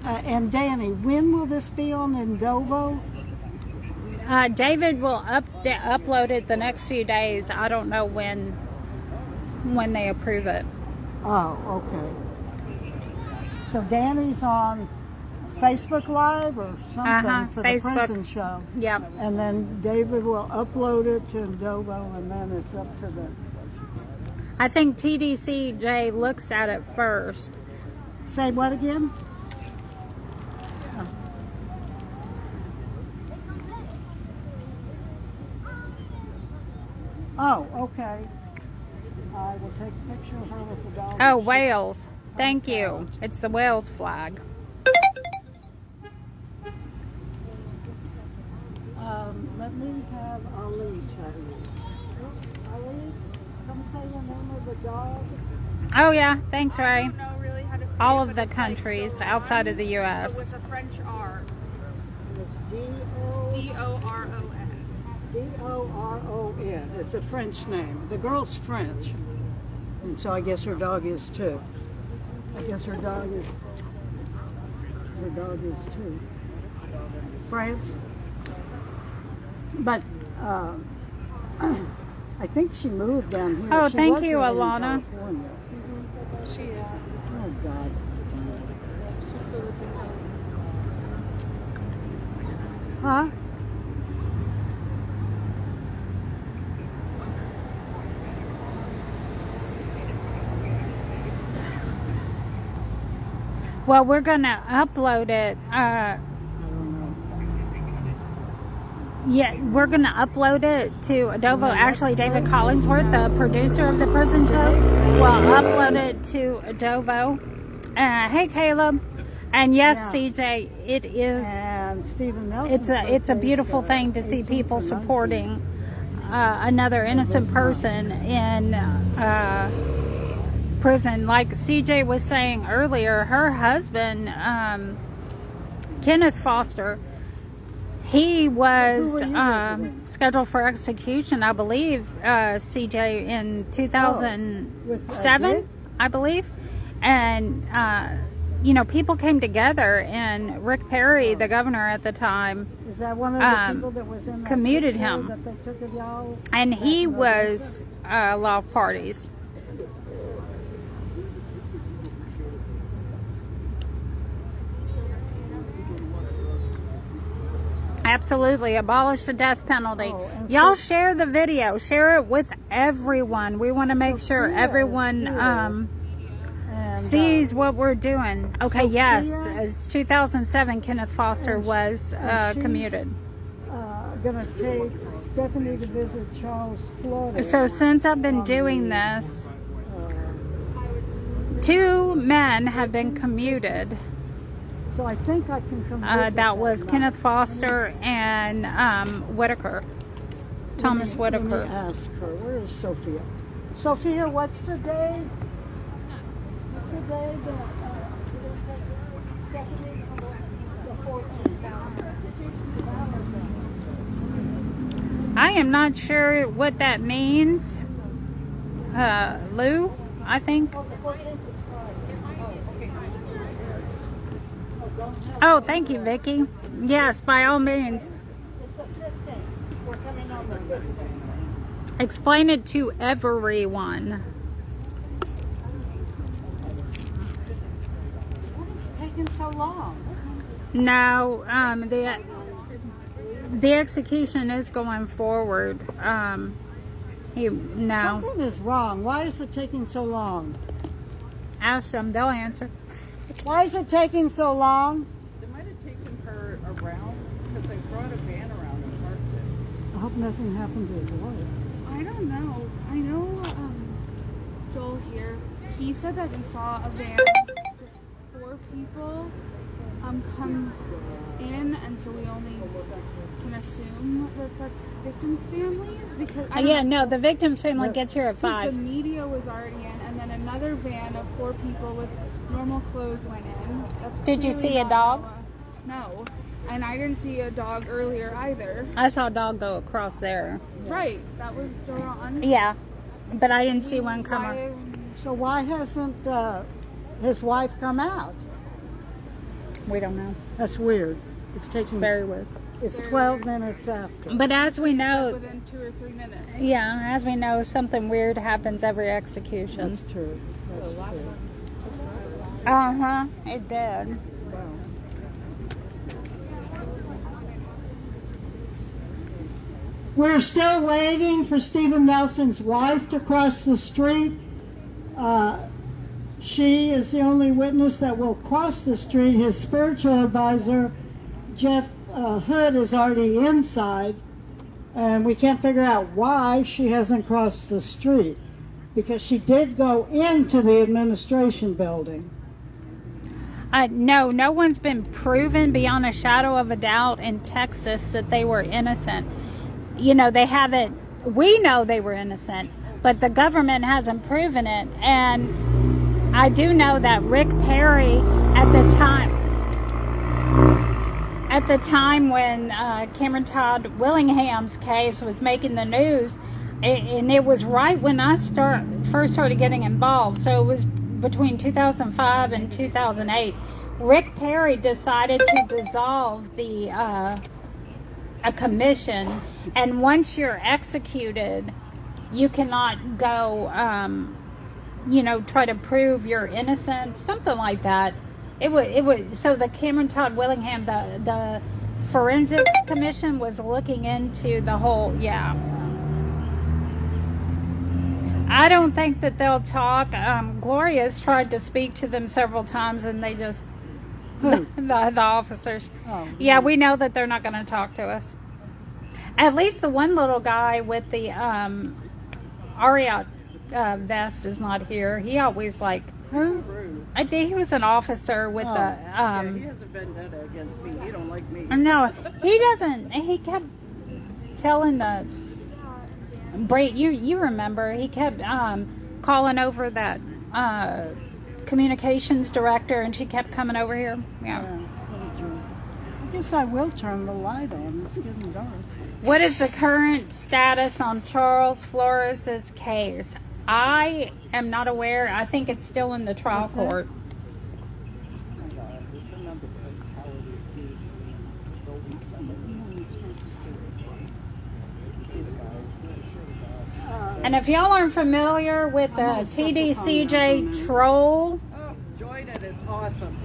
and Danny, when will this be on Indovo? David will upload it the next few days. I don't know when they approve it. Oh, okay. So Danny's on Facebook Live or something for Facebook. the prison show. Yep. And then David will upload it to Indovo, and then it's up to the... I think TDCJ looks at it first. Say what again? Oh, okay. I will take a picture of her with the dog. Oh, Wales. Thank you. It's the Wales flag. Let me have Ali tell you. Ali, come say the name of the dog. Oh, yeah. Thanks, Ray. I don't know really how to say All it, of but the it's like countries Doron, outside of the but U.S. with a French R. And it's D-O-R-O-N. D-O-R-O-N. It's a French name. The girl's French. And so I guess her dog is too. I guess her dog is too. France. But I think she moved down here. Oh, She thank was you, living in Alana. California. She is. Oh, God. She still lives in California. Huh? Well, we're going to upload it. I don't know. Yeah, we're going to upload it to Adobo. Actually, David Collingsworth, the producer of the prison show, will upload it to Adobo. Hey, Caleb. And yes, Yeah. CJ, it is. And Stephen Nelson. It's a beautiful thing to see people supporting another innocent person in prison. Like CJ was saying earlier, her husband, Kenneth Foster, he was scheduled for execution, I believe, CJ, in 2007, I believe. And, you know, people came together, and Rick Perry, the governor at the time, Is that one of the people that was in that commuted picture him. that they took of y'all? And he was law of parties. Absolutely. Abolish the death penalty. and Y'all share the video. Share it with everyone. We want to make sure everyone And, sees what we're doing. Okay, yes. Sophia? As 2007, Kenneth Foster was commuted. Gonna take Stephanie to visit Charles Florida. So since I've been doing this, 2 men have been commuted. So I think I can come visit That was night. Kenneth Foster and Whitaker. Thomas Let Whitaker. me ask her. Where is Sophia? Sophia, what's the day? What's the day that Stephanie the 14th? I am not sure what that means. Lou, I think. Oh, thank you, Vicky. Yes, by all means. Explain it to everyone. What is taking so long? No, the execution is going forward. No. Something is wrong. Why is it taking so long? Ask them, they'll answer. Why is it taking so long? They might have taken her around because they brought a van around and parked it. I hope nothing happened to his wife. I don't know. I know Joel here. He said that he saw a van with 4 people come in, and so we only can assume that that's victims' families because No, the victim's family gets here at 5. The media was already in, and then another van of 4 people with normal clothes went in. That's Did you clearly see a not dog? Noah. No, and I didn't see a dog earlier either. I saw a dog go across there. Right, that was Joran. Yeah, but I didn't see one come up. So why hasn't his wife come out? We don't know. That's weird. It's taking. Very weird. It's 12 minutes after. But as we know, Within 2 or 3 minutes. yeah, as we know, something weird happens every execution. That's true. That's true. Uh-huh, it did. We're still waiting for Stephen Nelson's wife to cross the street. She is the only witness that will cross the street. His spiritual advisor, Jeff Hood, is already inside, and we can't figure out why she hasn't crossed the street, because she did go into the administration building. No, no one's been proven beyond a shadow of a doubt in Texas that they were innocent. You know, they haven't, we know they were innocent, but the government hasn't proven it. And I do know that Rick Perry at the time when Cameron Todd Willingham's case was making the news, and it was right when I first started getting involved, so it was between 2005 and 2008, Rick Perry decided to dissolve a commission, and once you're executed, you cannot go, try to prove your innocence, something like that. It would. So the Cameron Todd Willingham, the forensics commission was looking into the whole. Yeah. I don't think that they'll talk. Gloria's tried to speak to them several times, and they just the officers. Oh, yeah, we know that they're not going to talk to us. At least the one little guy with the Ariat vest is not here. He always I think he was an officer with the. He has a vendetta against me. He don't like me. No, he doesn't. He kept telling the. You remember, he kept calling over that communications director, and she kept coming over here. Yeah. I guess I will turn the light on. It's getting dark. What is the current status on Charles Flores' case? I am not aware. I think it's still in the trial court. And if y'all aren't familiar with the TDCJ troll, Join it. It's awesome.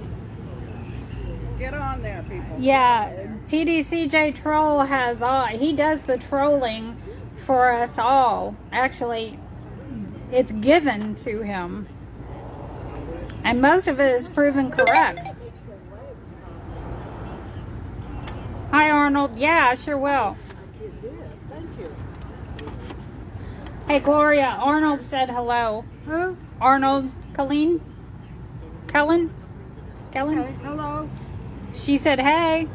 Get on there, people. yeah, TDCJ troll has he does the trolling for us all. Actually, it's given to him, and most of it is proven correct. Hi, Arnold. Yeah, I sure will. Hey, Gloria, Arnold said hello. Who? Arnold, Kellen? Okay, hello. She said, hey.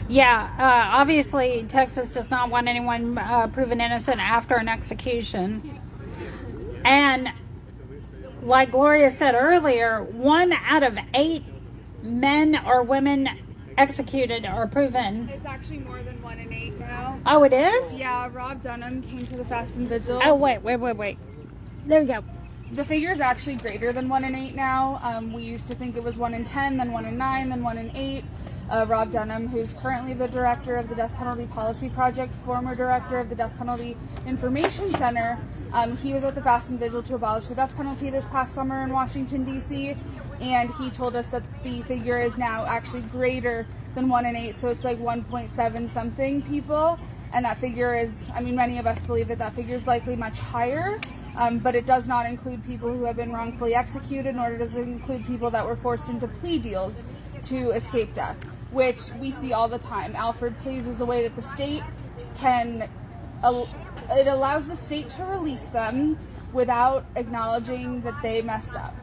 Yeah, obviously, Texas does not want anyone proven innocent after an execution. And like Gloria said earlier, 1 out of 8 men or women executed or proven? It's actually more than 1 in 8 now. Oh, it is? Yeah, Rob Dunham came to the Fast and Vigil. Oh, wait. There you go. The figure is actually greater than 1 in 8 now. We used to think it was 1 in 10, then 1 in 9, then 1 in 8. Rob Dunham, who's currently the director of the Death Penalty Policy Project, former director of the Death Penalty Information Center, he was at the Fast and Vigil to abolish the death penalty this past summer in Washington, D.C., and he told us that the figure is now actually greater than 1 in 8, so it's like 1.7 something people, and that figure is, I mean, many of us believe that figure is likely much higher. But it does not include people who have been wrongfully executed, nor does it include people that were forced into plea deals to escape death, which we see all the time. Alford pleas is a way that the state can, it allows the state to release them without acknowledging that they messed up.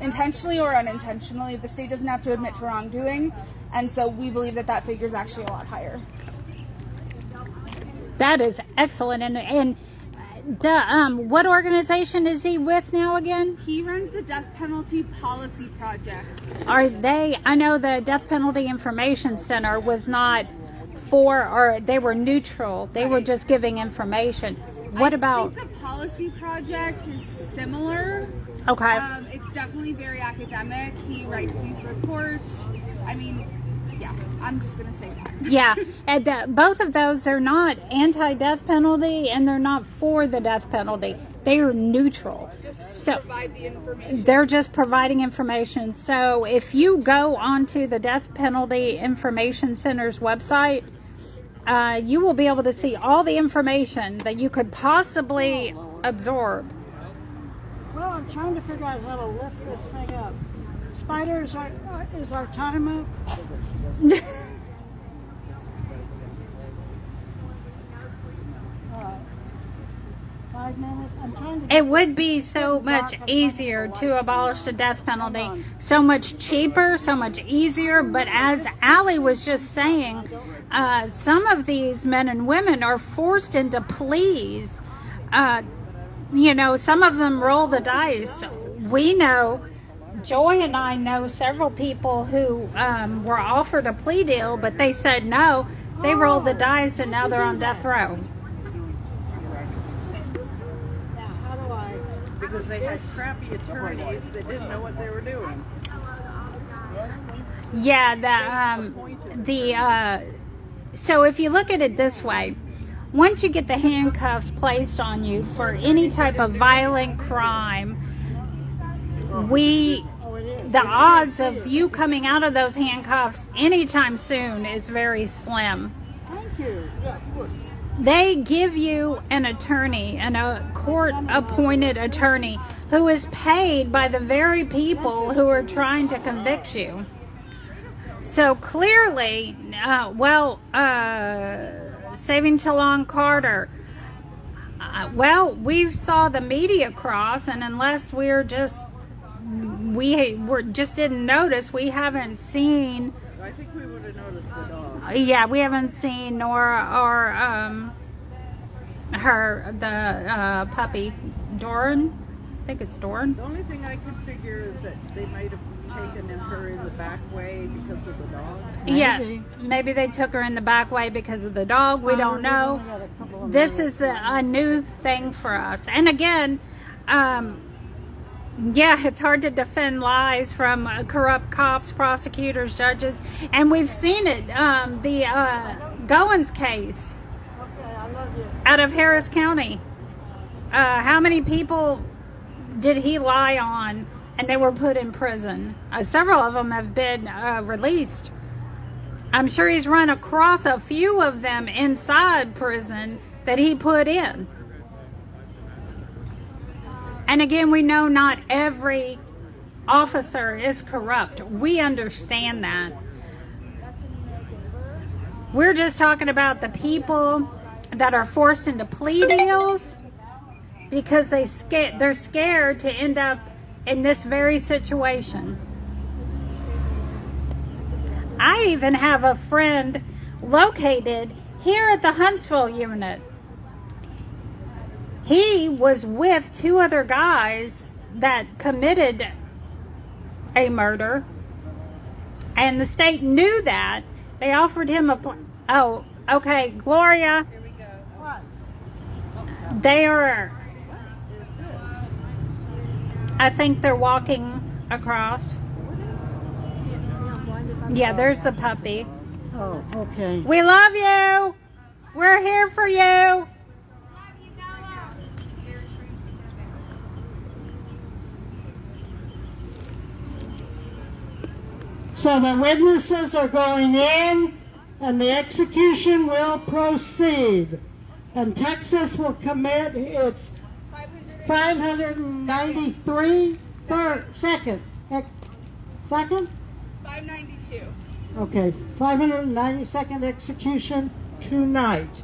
Intentionally or unintentionally, the state doesn't have to admit to wrongdoing, and so we believe that figure is actually a lot higher. That is excellent. And the what organization is he with now again? He runs the Death Penalty Policy Project. Are they? I know the Death Penalty Information Center was not for, or they were neutral. They were just giving information. What about? I think the Policy Project is similar. Okay. It's definitely very academic. He writes these reports. I mean, yeah, I'm just going to say that. Yeah, and both of those, they're not anti-death penalty and they're not for the death penalty. They are neutral. So Provide the information. they're just providing information. So if you go onto the Death Penalty Information Center's website, you will be able to see all the information that you could possibly absorb. Well, I'm trying to figure out how to lift this thing up. Spider, is our time up? 5 minutes? I'm trying to. It would be so much easier to abolish the death penalty, so much cheaper, so much easier. But as Allie was just saying, some of these men and women are forced into pleas. Some of them roll the dice. We know, Joy and I know several people who were offered a plea deal, but they said no. They rolled the dice and now they're on death row. Now, how do I? Because they had crappy attorneys that didn't know what they were doing. Yeah, so if you look at it this way, once you get the handcuffs placed on you for any type of violent crime, the odds of you coming out of those handcuffs anytime soon is very slim. Thank you. Yeah, of course. They give you an attorney, and a court-appointed attorney who is paid by the very people who are trying to convict you. So clearly, Saving Talon Carter, we saw the media cross, and unless we just didn't notice, we haven't seen. I think we would have noticed the dog. Yeah, we haven't seen Nora or the puppy Doran. I think it's Doran. The only thing I could figure is that they might have taken her in the back way because of the dog. Yeah, maybe they took her in the back way because of the dog. We don't know. This is a new thing for us. And again, it's hard to defend lies from corrupt cops, prosecutors, judges. And we've seen it. The Goins case out of Harris County. How many people did he lie on? And they were put in prison. Several of them have been released. I'm sure he's run across a few of them inside prison that he put in. And again, we know not every officer is corrupt. We understand that. We're just talking about the people that are forced into plea deals because they're scared to end up in this very situation. I even have a friend located here at the Huntsville unit. He was with 2 other guys that committed a murder, And the state knew that. They offered him oh, okay, Gloria. Here we go. They are, I think they're walking across. Yeah, there's the puppy. Oh, okay. We love you. We're here for you. So the witnesses are going in, and the execution will proceed. And Texas will commit its 593 second. Second? 592. Okay, 592nd execution tonight.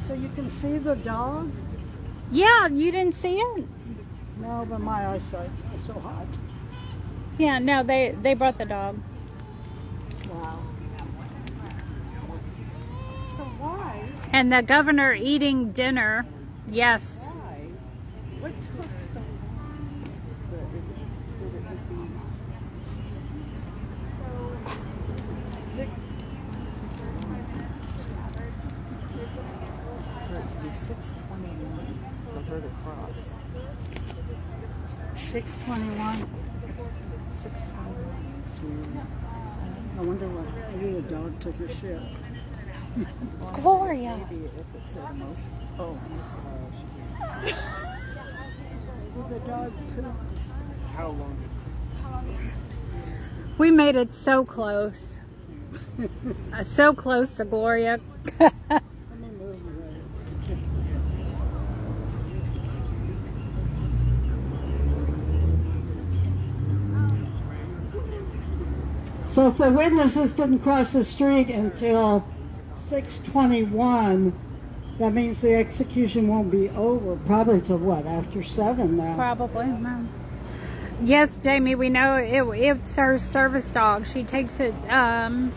So you can see the dog? Yeah, you didn't see it? No, but my eyesight's not so hot. Yeah, no, they brought the dog. Wow. So why? And the governor eating dinner. Yes. Why? What took so long that it would be 6? For it to be 6:21 for her to cross. 621. 6:21. I wonder what, maybe the dog took a shit. Gloria. Maybe if it said emotion. Oh, Did the dog poop? how long? We made it so close. So close to Gloria. Let me move away. So if the witnesses didn't cross the street until 6:21, that means the execution won't be over probably till what, after 7 now? Probably. No. Yes, Jamie, we know it's her service dog. She takes him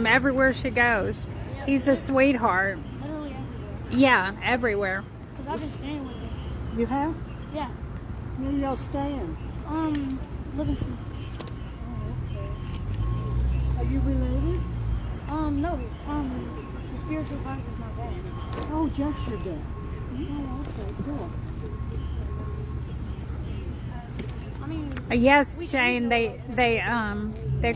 everywhere she goes. He's a sweetheart. Literally everywhere. Yeah, everywhere. Because I've been staying with him. You have? Yeah. Where y'all staying? Livingston. Are you related? No. The spiritual advisor is my dad. Oh, Jeff's your dad. Oh, okay, cool. I mean, Yes, Jane, they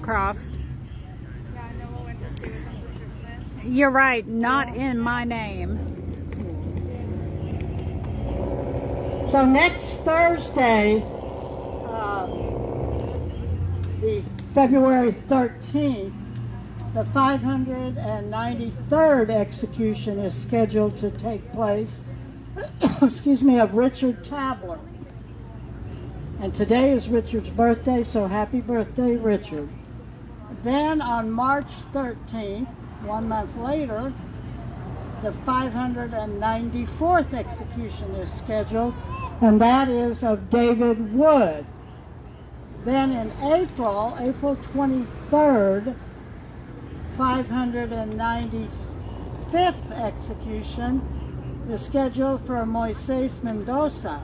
crossed. Yeah, I know we went to stay with them for Christmas. You're right, not in my name. So next Thursday, the February 13th, the 593rd execution is scheduled to take place, excuse me, of Richard Tabler. And today is Richard's birthday, so happy birthday, Richard. Then on March 13th, 1 month later, the 594th execution is scheduled, and that is of David Wood. Then in April 23rd, 595th execution is scheduled for Moises Mendoza.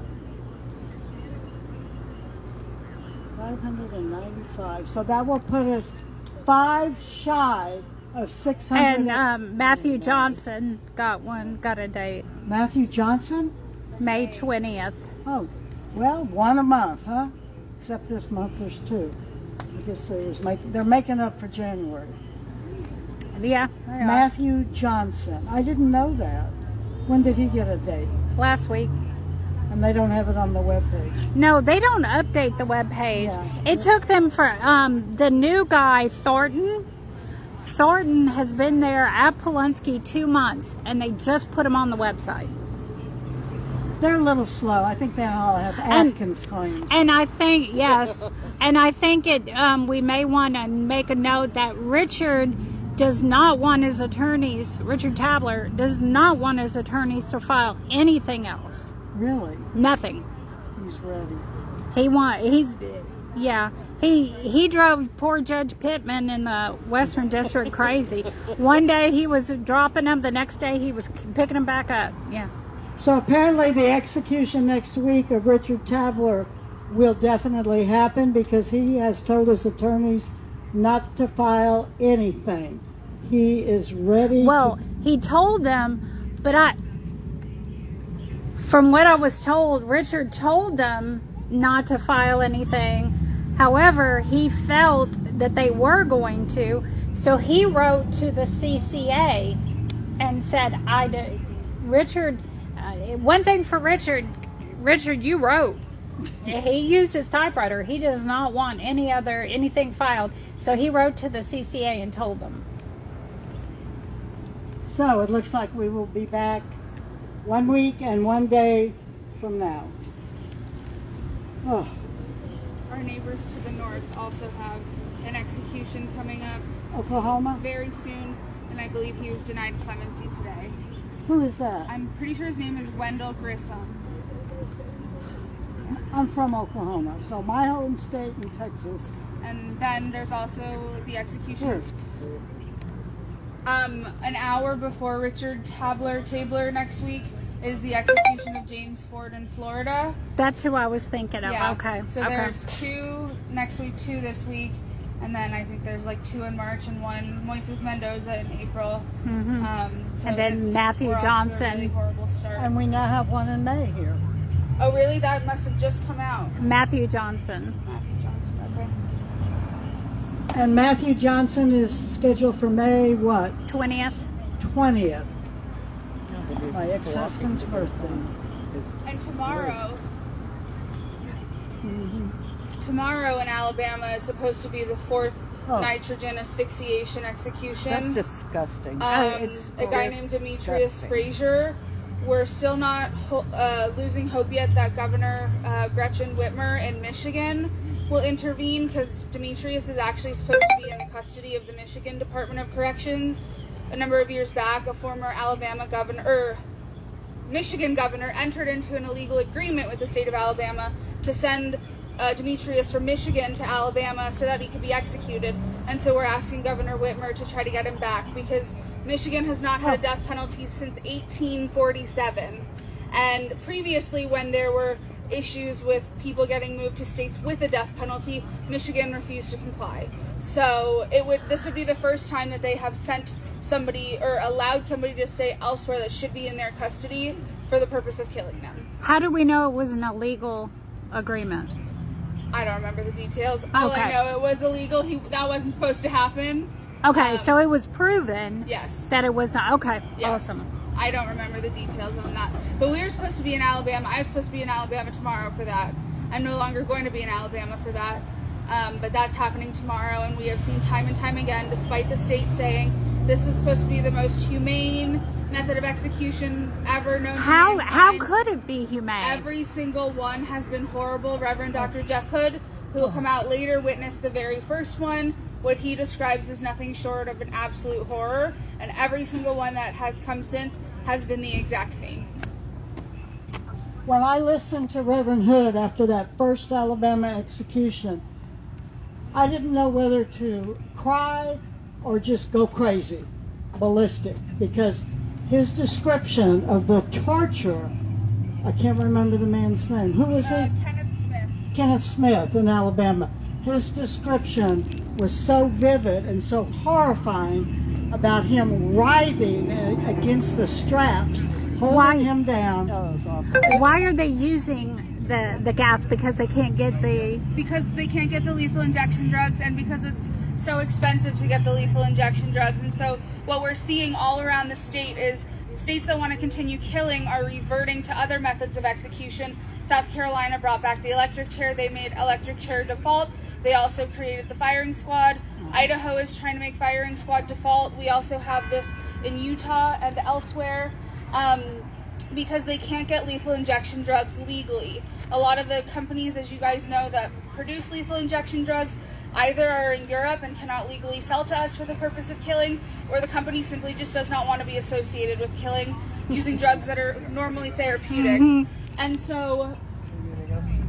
595. So that will put us 5 shy of 600. And Matthew Johnson got a date, Matthew Johnson? May 20th. Oh, well, 1 a month, huh? Except this month there's 2. I guess they're making up for January. Yeah, they are. Matthew Johnson. I didn't know that. When did he get a date? Last week. And they don't have it on the webpage. No, they don't update the webpage. Yeah. It took them for the new guy, Thornton. Thornton has been there at Polunsky 2 months, and they just put him on the website. They're a little slow. I think they all have Atkins claims. And I think, yes, and I think we may want to make a note that Richard does not want his attorneys, Richard Tabler, does not want his attorneys to file anything else. Really? Nothing. He's ready. He drove poor Judge Pittman in the Western District crazy. One day he was dropping him, the next day he was picking him back up. Yeah. So apparently the execution next week of Richard Tabler will definitely happen because he has told his attorneys not to file anything. He is ready. Well, he told them, but from what I was told, Richard told them not to file anything. However, he felt that they were going to, so he wrote to the CCA and said, Richard, one thing for Richard, you wrote. He used his typewriter. He does not want anything filed. So he wrote to the CCA and told them. So it looks like we will be back 1 week and 1 day from now. Oh, Our neighbors to the north also have an execution coming up Oklahoma? very soon, and I believe he was denied clemency today. Who is that? I'm pretty sure his name is Wendell Grissom. I'm from Oklahoma, so my home state in Texas. And then there's also the execution. Sure. An hour before Richard Tabler next week is the execution of James Ford in Florida. That's who I was thinking of. Yeah. Okay. So okay. there's 2 next week, 2 this week, and then I think there's like 2 in March and 1 Moises Mendoza in April. Mm-hmm. So And then Matthew we're off to a Johnson. really horrible start. And we now have one in May here. Oh, really? That must have just come out. Matthew Johnson. Matthew Johnson. Okay. And Matthew Johnson is scheduled for May what? 20th. 20th. My ex-husband's birthday. And tomorrow. Mm-hmm. Tomorrow in Alabama is supposed to be the 4th Oh. nitrogen asphyxiation execution. That's disgusting. It's A guy named Demetrius disgusting. Frazier. We're still not losing hope yet that Governor Gretchen Whitmer in Michigan will intervene, because Demetrius is actually supposed to be in the custody of the Michigan Department of Corrections. A number of years back, a former Michigan governor entered into an illegal agreement with the state of Alabama to send Demetrius from Michigan to Alabama so that he could be executed. And so we're asking Governor Whitmer to try to get him back, because Michigan has not had a death penalty since 1847. And previously, when there were issues with people getting moved to states with a death penalty, Michigan refused to comply. So this would be the first time that they have sent somebody or allowed somebody to stay elsewhere that should be in their custody for the purpose of killing them. How do we know it was an illegal agreement? I don't remember the details. All I know, it was illegal. That wasn't supposed to happen. Okay, so it was proven Yes. that it was okay. Yes. Awesome. I don't remember the details on that. But we were supposed to be in Alabama. I was supposed to be in Alabama tomorrow for that. I'm no longer going to be in Alabama for that. But that's happening tomorrow, and we have seen time and time again, despite the state saying this is supposed to be the most humane method of execution ever known to How mankind. could it be humane? Every single one has been horrible. Reverend Dr. Jeff Hood, who will come out later, witnessed the very first one. What he describes as nothing short of an absolute horror. And every single one that has come since has been the exact same. When I listened to Reverend Hood after that first Alabama execution, I didn't know whether to cry or just go crazy, ballistic, because his description of the torture, I can't remember the man's name. Who was he? Kenneth Smith. Kenneth Smith in Alabama. His description was so vivid and so horrifying about him writhing against the straps, holding him down. Oh, it's awful. Why are they using the gas? Because they can't get the... Because they can't get the lethal injection drugs, and because it's so expensive to get the lethal injection drugs. And so what we're seeing all around the state is states that want to continue killing are reverting to other methods of execution. South Carolina brought back the electric chair. They made electric chair default. They also created the firing squad. Idaho is trying to make firing squad default. We also have this in Utah and elsewhere, because they can't get lethal injection drugs legally. A lot of the companies, as you guys know, that produce lethal injection drugs either are in Europe and cannot legally sell to us for the purpose of killing, or the company simply just does not want to be associated with killing using drugs that are normally therapeutic. And so,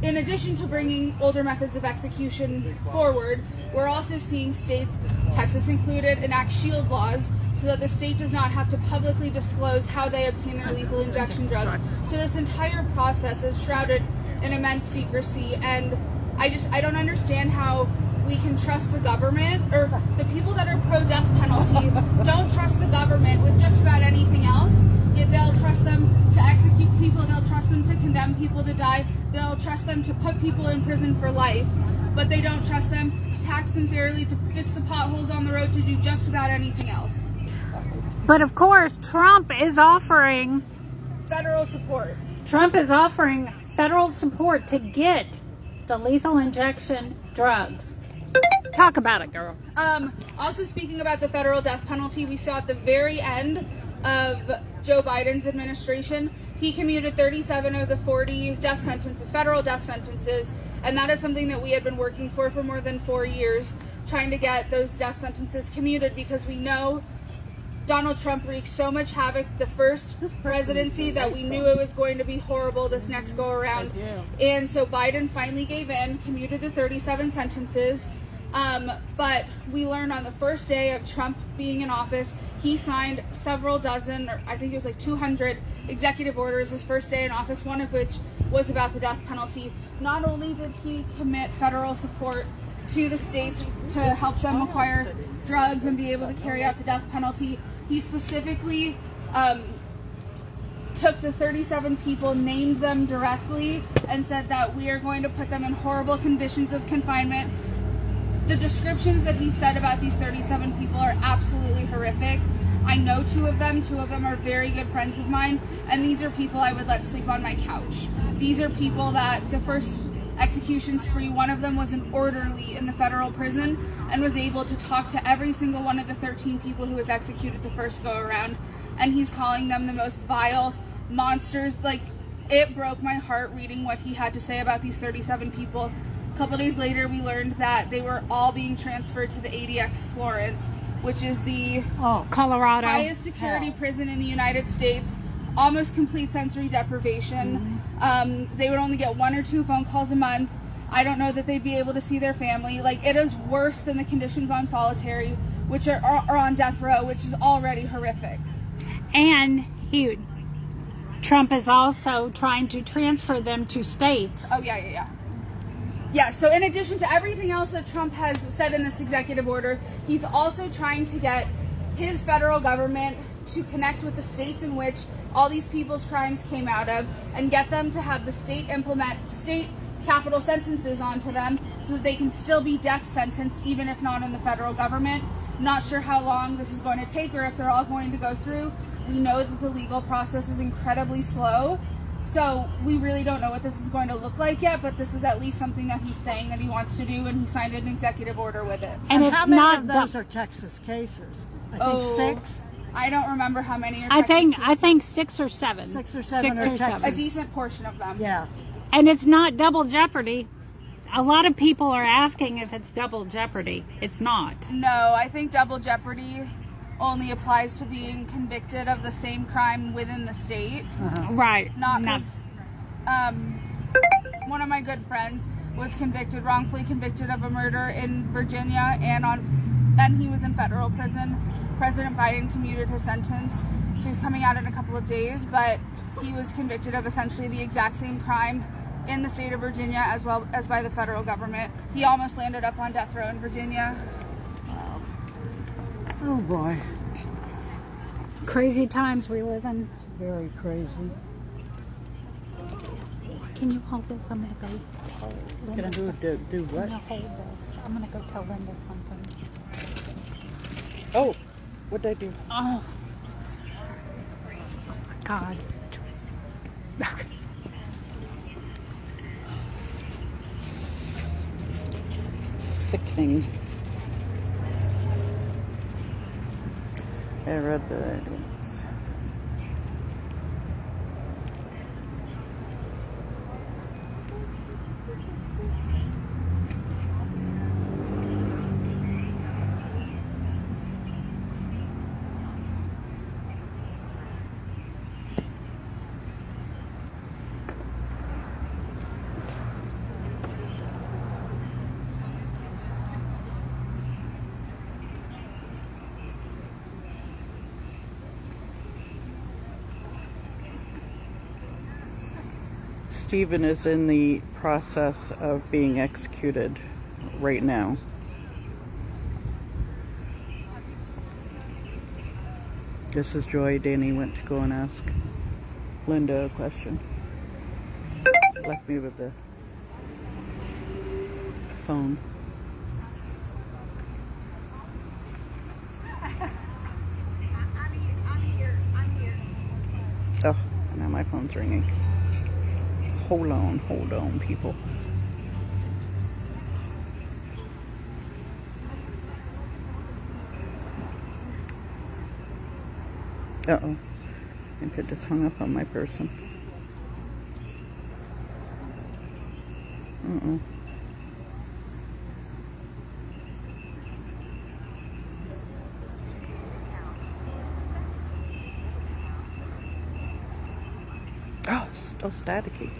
in addition to bringing older methods of execution forward, we're also seeing states, Texas included, enact shield laws so that the state does not have to publicly disclose how they obtain their lethal injection drugs. So this entire process is shrouded in immense secrecy, and I don't understand how we can trust the government, or the people that are pro-death penalty don't trust the government with just about anything else, yet they'll trust them to execute people, they'll trust them to condemn people to die, they'll trust them to put people in prison for life, but they don't trust them to tax them fairly, to fix the potholes on the road, to do just about anything else. But of course, Trump is offering Federal support. federal support to get the lethal injection drugs. Talk about it, girl. Also speaking about the federal death penalty, we saw at the very end of Joe Biden's administration, he commuted 37 of the 40 death sentences, federal death sentences, and that is something that we had been working for more than 4 years, trying to get those death sentences commuted, because we know Donald Trump wreaked so much havoc the first presidency that we knew it was going to be horrible this next go around. And so Biden finally gave in, commuted the 37 sentences. But we learned on the first day of Trump being in office, he signed several dozen, or I think it was like 200 executive orders his first day in office, one of which was about the death penalty. Not only did he commit federal support to the states to help them acquire drugs and be able to carry out the death penalty, he specifically took the 37 people, named them directly, and said that we are going to put them in horrible conditions of confinement. The descriptions that he said about these 37 people are absolutely horrific. I know two of them are very good friends of mine, and these are people I would let sleep on my couch. These are people that the first execution spree, one of them was an orderly in the federal prison and was able to talk to every single one of the 13 people who was executed the first go around, and he's calling them the most vile monsters. Like, it broke my heart reading what he had to say about these 37 people. A couple days later, we learned that they were all being transferred to the ADX Florence, which is the Colorado highest security prison in the United States. Almost complete sensory deprivation. They would only get 1 or 2 phone calls a month. I don't know that they'd be able to see their family. Like, it is worse than the conditions on solitary, which are on death row, which is already horrific. And Trump is also trying to transfer them to states. Oh, yeah. Yeah, so in addition to everything else that Trump has said in this executive order, he's also trying to get his federal government to connect with the states in which all these people's crimes came out of, and get them to have the state implement state capital sentences onto them so that they can still be death sentenced, even if not in the federal government. Not sure how long this is going to take, or if they're all going to go through. We know that the legal process is incredibly slow, so we really don't know what this is going to look like yet, but this is at least something that he's saying that he wants to do, and he signed an executive order with it. And it's how many not of those are Texas cases? I think 6. I don't remember how many are I Texas think cases. 6 or 7. 6 or 7 are Texas. A decent portion of them. Yeah. And it's not double jeopardy. A lot of people are asking if it's double jeopardy. It's not. No, I think double jeopardy only applies to being convicted of the same crime within the state. Right. Not because one of my good friends was wrongfully convicted of a murder in Virginia, and he was in federal prison. President Biden commuted his sentence, so he's coming out in a couple of days, but he was convicted of essentially the exact same crime in the state of Virginia as well as by the federal government. He almost landed up on death row in Virginia. Oh boy. Crazy times we live in. Very crazy. Can you hold this? I'm going to go tell Linda. Can I do what? I'm going to hold this. I'm going to go tell Linda something. Oh, what'd they do? Oh my God. Sickening. I read that. Stephen is in the process of being executed right now. This is Joy. Danny went to go and ask Linda a question. Left me with the phone. Oh, now my phone's ringing. Hold on, people. Uh-oh. I think I just hung up on my person. Uh-oh. Oh, it's still staticky.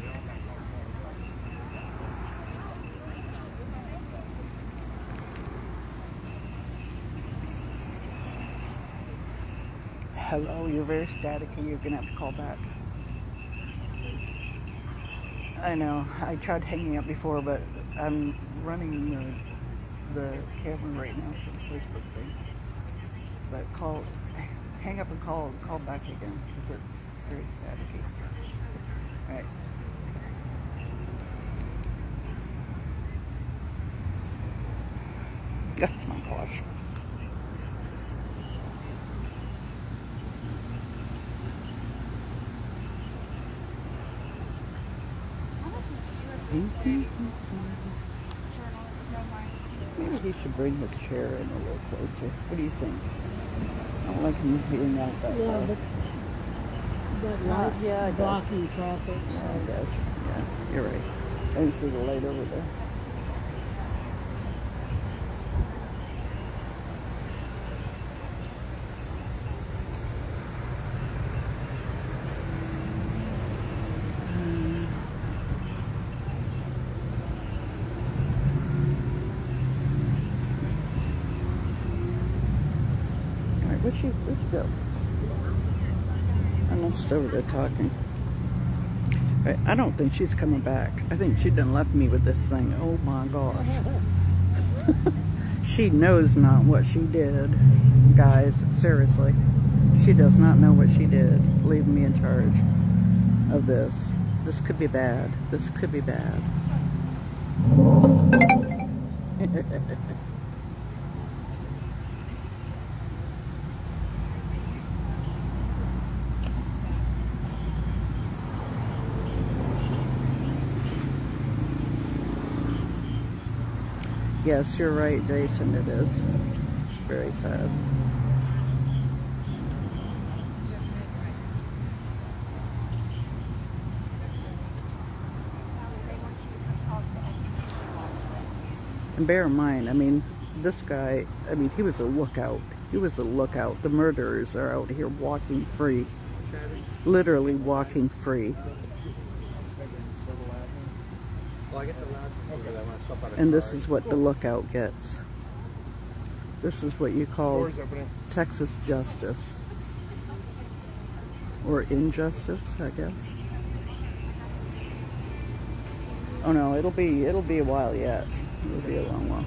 Hello, you're very staticky. You're gonna have to call back. I know. I tried hanging up before, but I'm running the camera right now for the Facebook thing. But hang up and call back again because it's very staticky. All right. Oh my gosh. Maybe he should bring his chair in a little closer. What do you think? I don't like him being out that far. That light's yeah, it does. blocking traffic. Yeah, I guess. Yeah, you're right. I can see the light over there. Where'd she go? I know she's over there talking. Right, I don't think she's coming back. I think she done left me with this thing. Oh my gosh. She knows not what she did. Guys, seriously. She does not know what she did, leaving me in charge of this. This could be bad. This could be bad. Yes, you're right, Jason, it is. It's very sad. And bear in mind, I mean, this guy, I mean, he was a lookout. He was a lookout. The murderers are out here walking free. Literally walking free. And this is what the lookout gets. This is what you call Texas justice. Or injustice, I guess. Oh no, it'll be a while yet. It'll be a long while.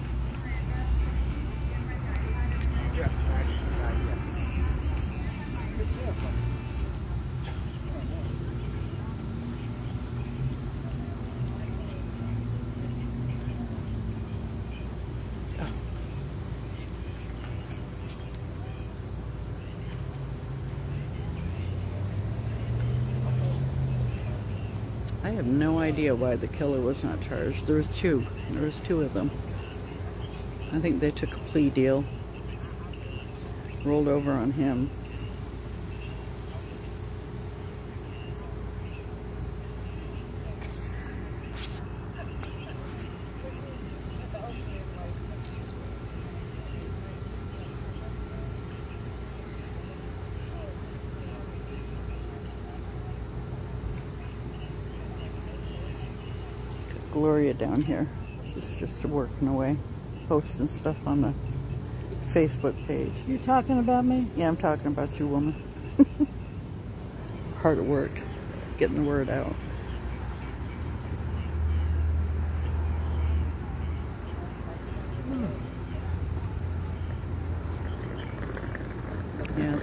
I have no idea why the killer was not charged. There was two. There was two of them. I think they took a plea deal. Rolled over on him. Gloria down here. She's just working away, posting stuff on the Facebook page. You talking about me? Yeah, I'm talking about you, woman. Hard at work, getting the word out.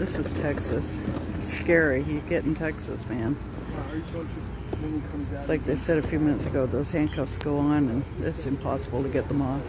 This is Texas. Scary. You get in Texas, man. It's like they said a few minutes ago, those handcuffs go on and it's impossible to get them off.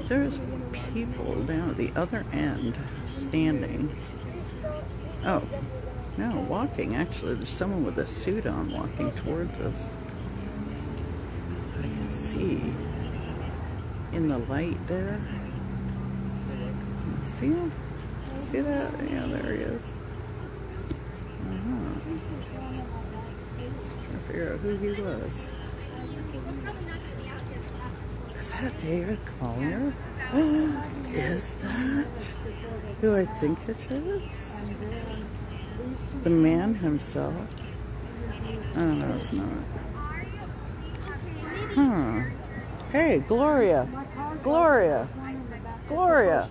There's people down at the other end standing. Oh, no, walking. Actually, there's someone with a suit on walking towards us. I can see in the light there. See him? See that? Yeah, there he is. Trying to figure out who he was. Is that David Collier? Is that who I think it is? The man himself? Oh, no, it's not. Huh. Hey, Gloria. Gloria. Gloria.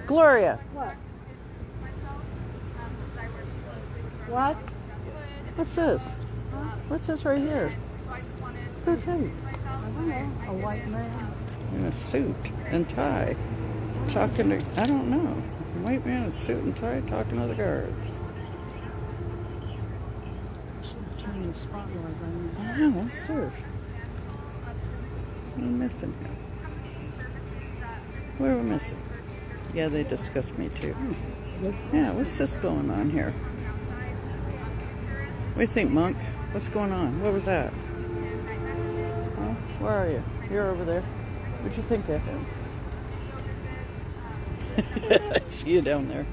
Gloria. What? What's this? What's this right here? Who's he? A white man. In a suit and tie. Talking to, I don't know. A white man in a suit and tie talking to the guards. Turn the spotlight on you. I don't know, what's this? What are we missing here? What are we missing? Yeah, they discussed me too. Yeah, what's this going on here? What do you think, Monk? What's going on? What was that? Huh? Where are you? You're over there. What'd you think of him? I see you down there.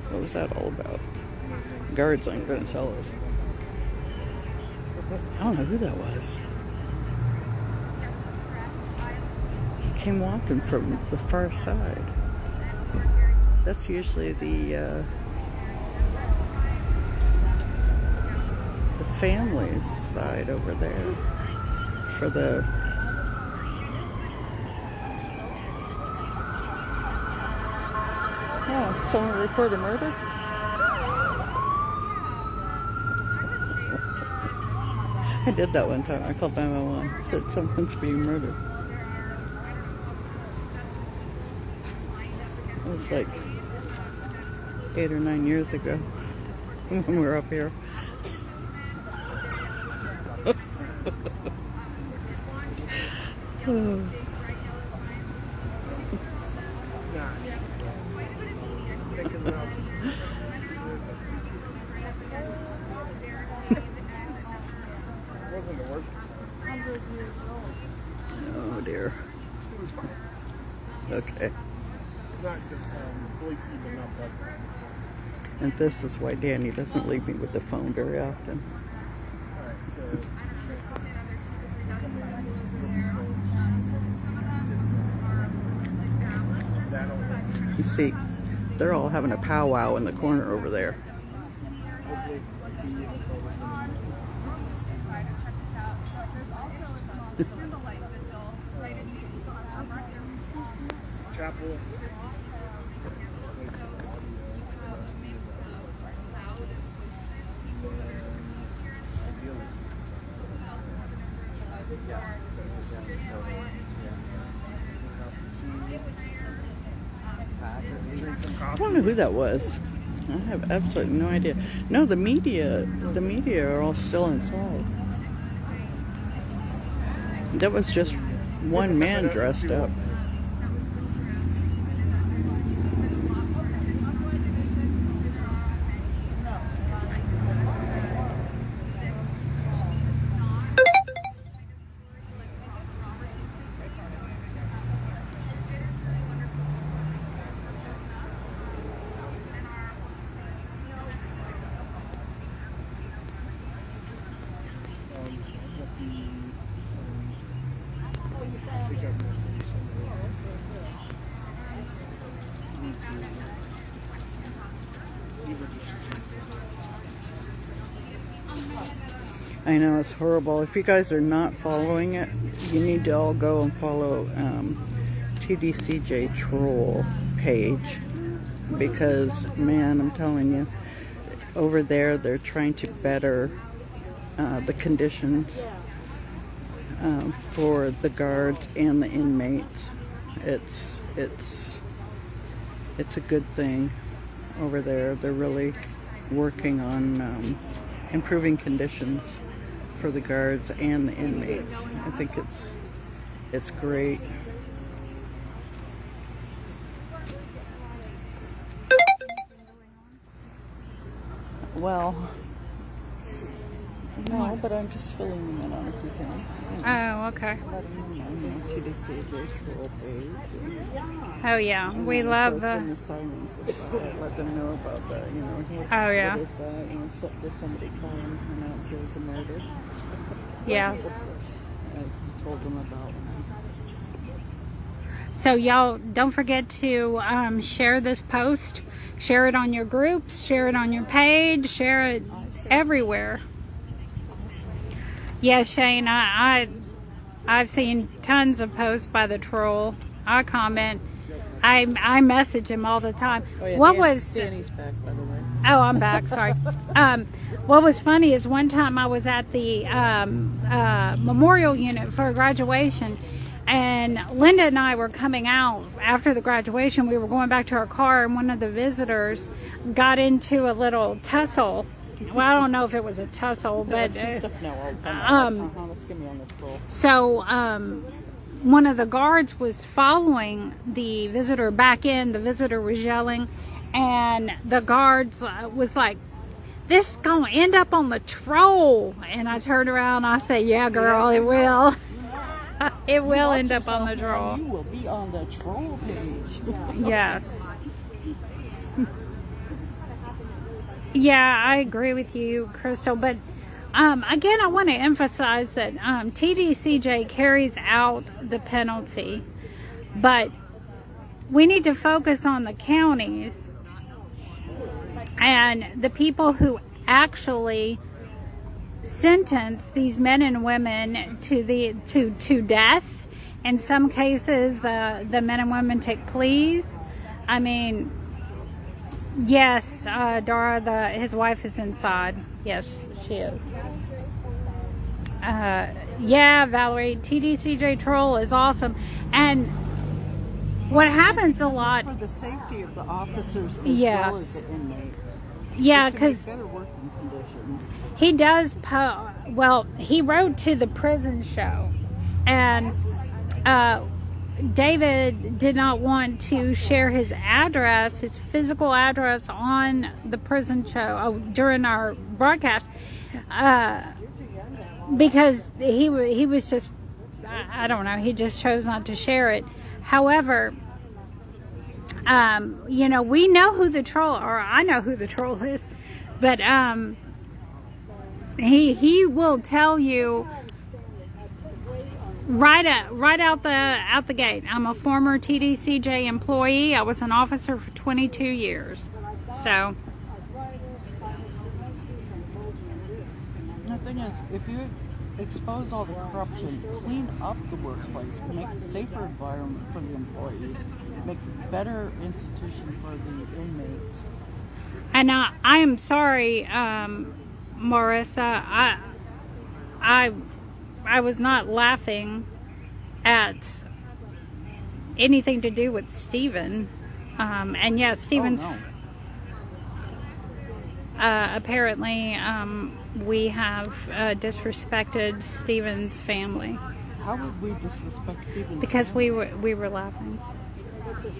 What was that all about? Guards aren't going to tell us. I don't know who that was. He came walking from the far side. That's usually the family's side over there for the oh, someone reported murder? I did that one time. I called 911. Said someone's being murdered. It was like 8 or 9 years ago when we were up here. Oh dear. Okay. And this is why Danny doesn't leave me with the phone very often. You see, they're all having a powwow in the corner over there. Chapel. I don't know who that was. I have absolutely no idea. No, the media are all still inside. That was just one man dressed up. I know, it's horrible. If you guys are not following it, you need to all go and follow TDCJ Troll page, because, man, I'm telling you, over there they're trying to better the conditions for the guards and the inmates. It's a good thing over there. They're really working on improving conditions for the guards and the inmates. I think it's great. Well, no, but I'm just filling them in on a few things. Oh, okay. Letting them know, TDCJ Troll page. Oh yeah, we love When the. the sirens was out, let them know about that. You know, Oh, yeah. What is that? You know, did somebody call and announce there was a murder? Yes. I told them about it. So y'all don't forget to share this post, share it on your groups, share it on your page, share it everywhere. Yeah, Shane, I've seen tons of posts by the troll. I comment. I message him all the time. Oh, yeah, What was? Danny's back, by the way. Oh, I'm back. Sorry. What was funny is one time I was at the memorial unit for a graduation, and Linda and I were coming out after the graduation. We were going back to our car, and one of the visitors got into a little tussle. Well, I don't know if it was a tussle, but Let's get me on the troll. so one of the guards was following the visitor back in. The visitor was yelling, and the guards was like, "This gonna end up on the troll." And I turned around and I said, "Yeah, girl, it will." It will end up on the troll. You will be on the troll page. Yes. Yeah, I agree with you, Crystal. But again, I want to emphasize that TDCJ carries out the penalty, but we need to focus on the counties and the people who actually sentence these men and women to death. In some cases, the men and women take pleas. I mean, yes, Dora, his wife is inside. Yes, she is. Yeah, Valerie, TDCJ Troll is awesome. And what happens a lot... for the safety of the officers as Yes. well as the inmates. Yeah, Just to make because better working conditions. he does, well, he wrote to the prison show. And David did not want to share his address, his physical address, on the prison show during our broadcast, because he was just, I don't know, he just chose not to share it. However, you know, we know who the troll, or I know who the troll is, but he will tell you right out the gate. I'm a former TDCJ employee. I was an officer for 22 years. So The thing is, if you expose all the corruption, clean up the workplace, make a safer environment for the employees, make a better institution for the inmates. and I am sorry, Marissa. I was not laughing at anything to do with Stephen. And yeah, Stephen's Oh, no. apparently we have disrespected Stephen's family How would we disrespect Stephen? because we were laughing.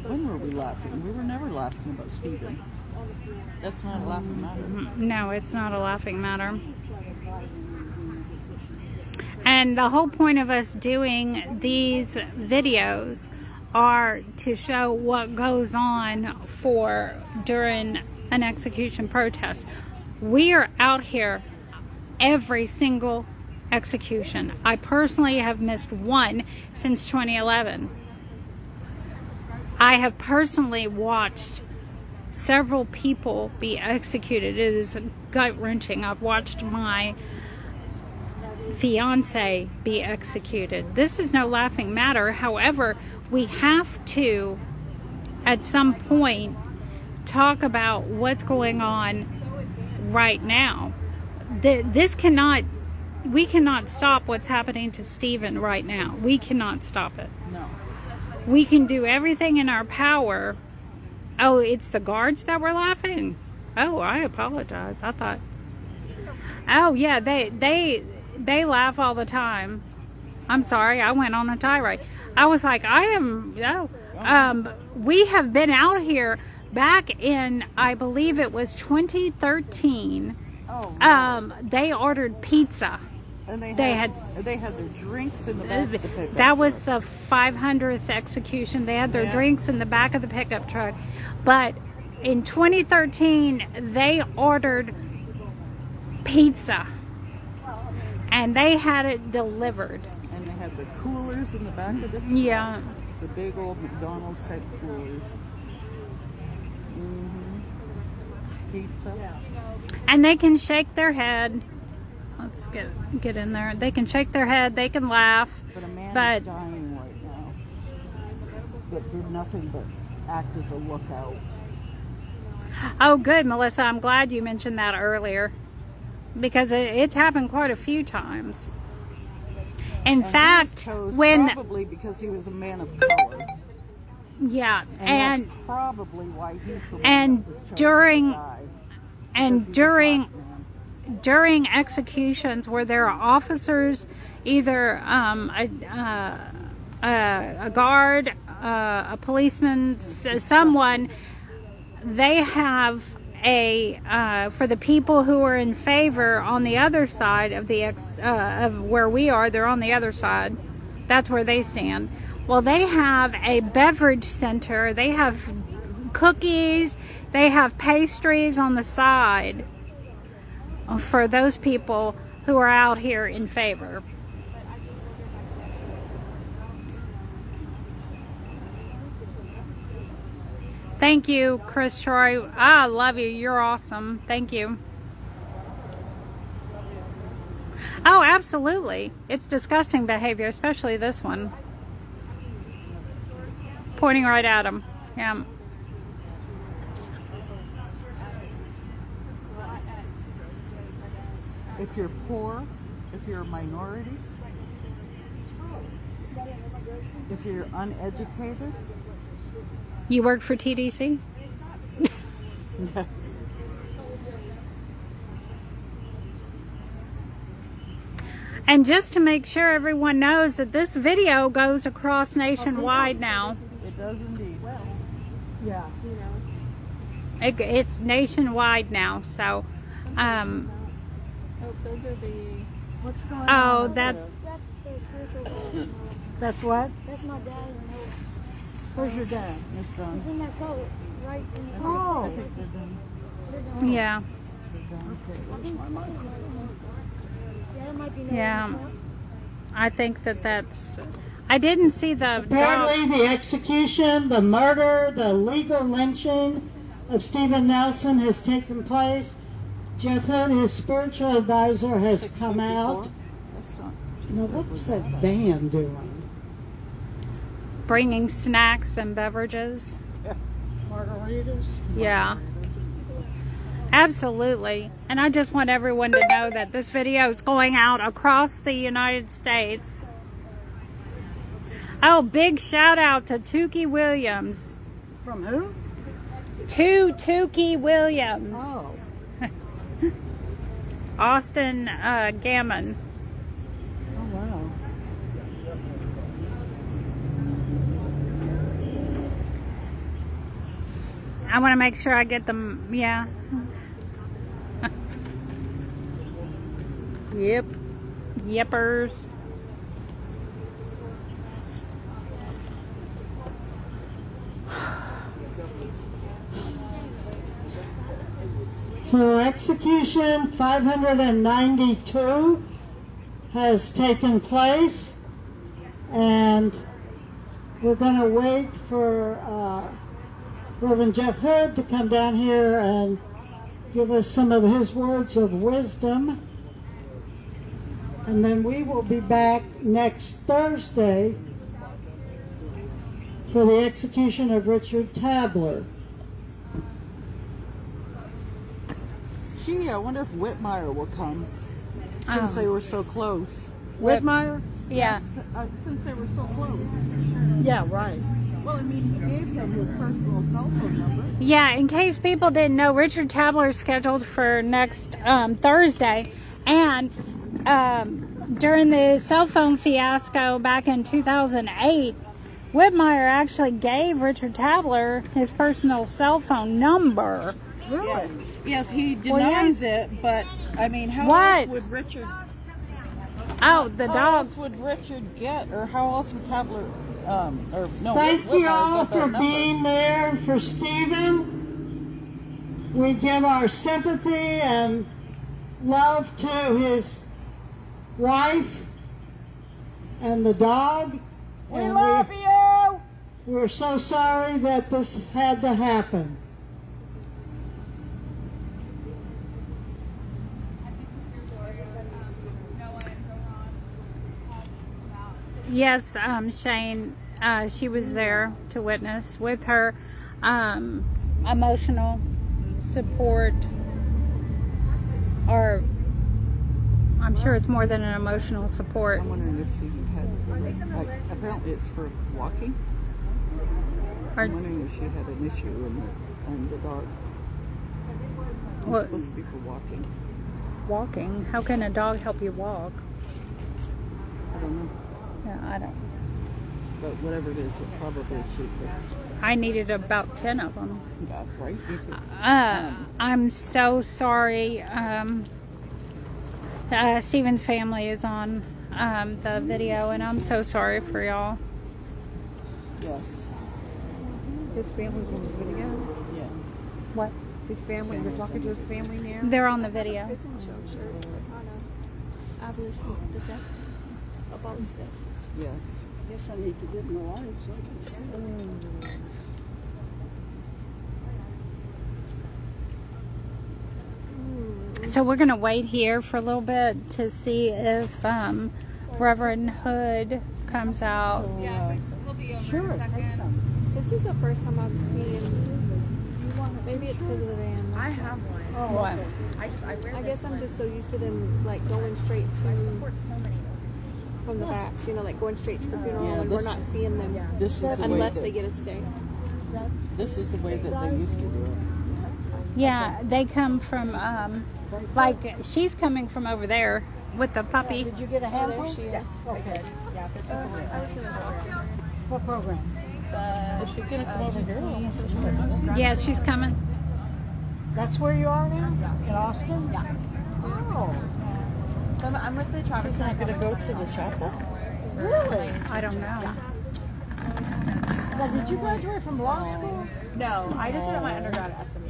When were we laughing? We were never laughing about Stephen. That's not a laughing matter. No, it's not a laughing matter. And the whole point of us doing these videos are to show what goes on during an execution protest. We are out here every single execution. I personally have missed one since 2011. I have personally watched several people be executed. It is gut-wrenching. I've watched my fiance be executed. This is no laughing matter. However, we have to, at some point, talk about what's going on right now. We cannot stop what's happening to Stephen right now. We cannot stop it. No. We can do everything in our power. Oh, it's the guards that were laughing? Oh, I apologize. I thought... Oh, yeah, they laugh all the time. I'm sorry, I went on a tirade. I was like, we have been out here back in, I believe it was 2013. Oh, wow. They ordered pizza. And they had their drinks in the back of the pickup That was truck. the 500th execution. They had their drinks in the back of the pickup truck. But in 2013, they ordered pizza. And they had it delivered. And they had the coolers in the back of the truck. Yeah. The big old McDonald's type coolers. Pizza. And they can shake their head. Let's get in there. They can shake their head. They can laugh. But a man But is dying right now that did nothing but act as a lookout. oh, good, Melissa. I'm glad you mentioned that earlier because it's happened quite a few times. In And fact, he was when probably because he was a man of color. yeah, And that's probably why he's the one and that was chosen during to die, and because he's a during black man. during executions where there are officers, either a guard, a policeman, someone, they have for the people who are in favor on the other side of of where we are, they're on the other side. That's where they stand. Well, they have a beverage center. They have cookies. They have pastries on the side for those people who are out here in favor. Thank you, Chris Troy. I love you. You're awesome. Thank you. Oh, absolutely. It's disgusting behavior, especially this one. Pointing right at him. Yeah. If you're poor, if you're a minority, if you're uneducated, You work for TDC? And just to make sure everyone knows that this video goes across nationwide now. it does indeed. Yeah. It's nationwide now, so Oh, those are the. What's going on? oh, over that's there? That's the spiritual. That's what? That's my dad. Where's your dad? It's done. He's in that coat, right in the Oh. I think they're done. yeah. Yeah, that might be. Yeah. I think that's I didn't see the Apparently, the execution, the murder, the legal lynching of Stephen Nelson has taken place. Jeff Hood, his spiritual advisor, has come out. That's not Now, what's that van doing? bringing snacks and beverages. Margaritas? Yeah. Absolutely. And I just want everyone to know that this video is going out across the United States. Oh, big shout out to Tukey Williams. From who? To Tukey Williams. Oh. Austin Gammon. Oh, wow. I want to make sure I get them. Yeah. Yep. Yippers. So execution 592 has taken place, and we're going to wait for Reverend Jeff Hood to come down here and give us some of his words of wisdom. And then we will be back next Thursday for the execution of Richard Tabler. Gee, I wonder if Whitmire will come since they were so close. Whitmire? Yeah. Since they were so close. Yeah, right. Well, I mean, he gave them his personal cell phone number. Yeah, in case people didn't know, Richard Tabler is scheduled for next Thursday. And during the cell phone fiasco back in 2008, Whitmire actually gave Richard Tabler his personal cell phone number. Yes. Yes, he denies it, but I mean, how What? else would Richard? Oh, the How dogs. else would Richard get, or how else would Tabler? Or no. Thank Whitmire you all get that for number? being there for Stephen. We give our sympathy and love to his wife and the dog. We And love you. we're so sorry that this had to happen. Yes, Shane, she was there to witness with her emotional support, or I'm sure it's more than an emotional support. I'm wondering if she had. Like, apparently, it's for walking. I'm wondering if she had an issue in the dog. It's What? supposed to be for walking. Walking? How can a dog help you walk? I don't know. Yeah, I don't. But whatever it is, it probably it's I needed about 10 of them. yeah, right. Me too. I'm so sorry. Steven's family is on the video, and I'm so sorry for y'all. Yes. His family's in the video. Yeah. What? His family. You're talking to his family now. They're on the video. Yes. Guess I need to get in the light so I can see. So we're going to wait here for a little bit to see if Reverend Hood comes out. Yeah, we'll be over in a second. This is the first time I've seen. Maybe it's because of the van. I have one. Oh, what? I guess I'm just so used to them like going straight to from the back. You know, like going straight to the funeral, Yeah, and this- we're not seeing them This is the way unless that, they get a stay. This is the way that they used to do it. Yeah, they come from, like, she's coming from over there with the puppy. Did you get a Oh, handful? there she is. Okay. I was gonna go. What program? Is she gonna come over here? Yeah, she's coming. That's where you are now? In Austin? Yeah. Oh, So I'm with the Travis. Not gonna go to the chapel? really? I don't know. Now, did you graduate from law school? No, I just did my undergrad at SMU.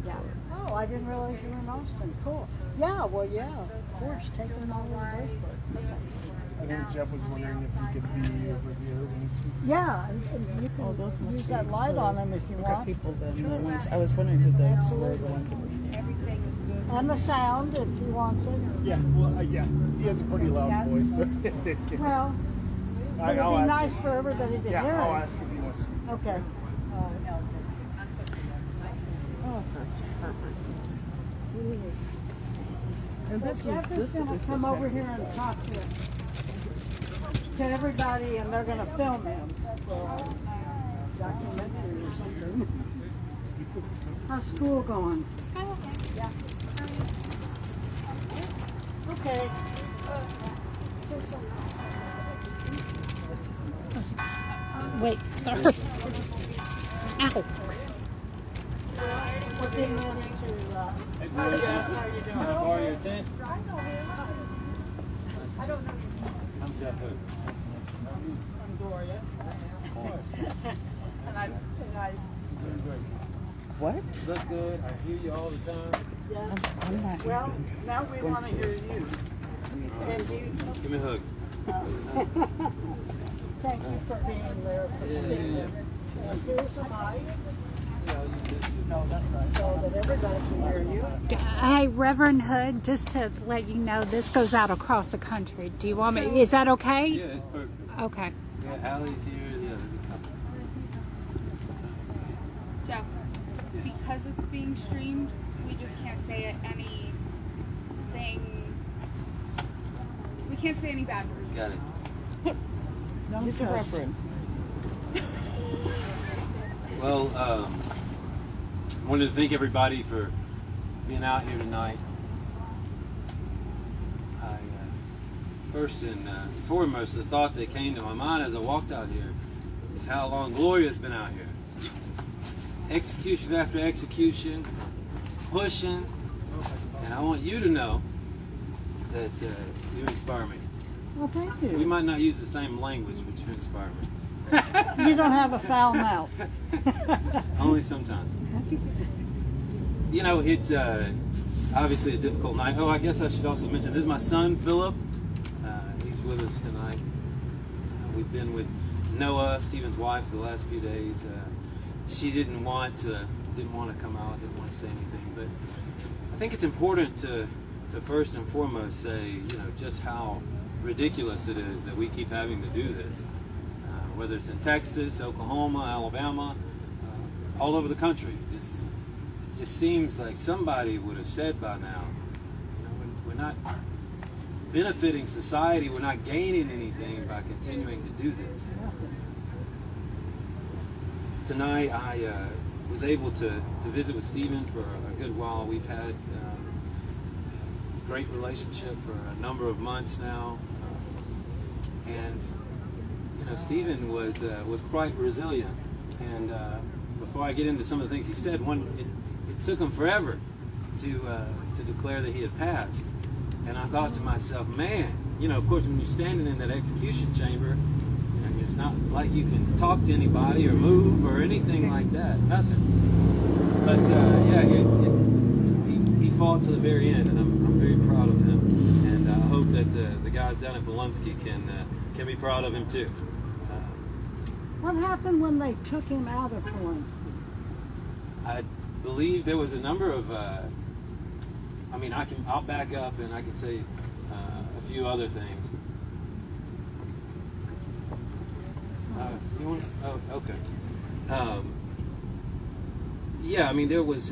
Yeah. Oh, I didn't realize you were in Austin. Cool. Yeah, well, yeah, of course, take them all over there. I think Jeff was wondering if he could be over here. Yeah, and you can those must use be that light for on them if you Got want. people then the ones. I was wondering who those were, the ones that were. And the sound if he wants it. Yeah, well, yeah, he has a pretty loud voice. Well, but it'd I'll be ask nice him. for everybody to Yeah, hear I'll it. ask if he wants to. Okay. Oh, that's just heartbreaking. And So this Jeff is going to come over here and talk to everybody, and they're going to film him for a documentary or something. How's school going? Okay. Wait, sorry. Ow. We're getting ready to. How are you doing? Borrow your tent? I don't know. I'm Jeff Hood. I'm Gloria. and I. What? Look good. I hear you all the time. Yeah. I'm not. Well, now we want to hear you. And you. Give me a hug. Thank you for being there. For Stephen. And here's the mic. so that everybody can hear you. Hey, Reverend Hood, just to let you know, this goes out across the country. Do you want me? Is that okay? Yeah, it's perfect. Okay. Yeah, Allie's here. Yeah. Joe, because it's being streamed, we just can't say anything. We can't say any bad words. Got it. No It's a cuss. reference. Well, I wanted to thank everybody for being out here tonight. First and foremost, the thought that came to my mind as I walked out here is how long Gloria's been out here. Execution after execution, pushing, and I want you to know that you inspire me. Well, thank We you. might not use the same language, but you inspire me. You don't have a foul mouth. Only sometimes. You know, it's obviously a difficult night. Oh, I guess I should also mention, this is my son, Philip. He's with us tonight. We've been with Noah, Stephen's wife, for the last few days. She didn't want to come out, didn't want to say anything. But I think it's important to first and foremost say, you know, just how ridiculous it is that we keep having to do this. Whether it's in Texas, Oklahoma, Alabama, all over the country. It just seems like somebody would have said by now, you know, we're not benefiting society, we're not gaining anything by continuing to do this. Tonight I was able to visit with Stephen for a good while. We've had a great relationship for a number of months now. And you know, Stephen was quite resilient, and before I get into some of the things he said, it took him forever to declare that he had passed, and I thought to myself, man, you know, of course, when you're standing in that execution chamber, and it's not like you can talk to anybody or move or anything like that, nothing. But yeah, he fought to the very end, and I'm very proud of him, and I hope that the guys down at Polunsky can be proud of him too. What happened when they took him out of Polunsky? I believe there was a number of. I mean, I'll back up and I can say a few other things. You want? Oh, okay. Yeah, I mean,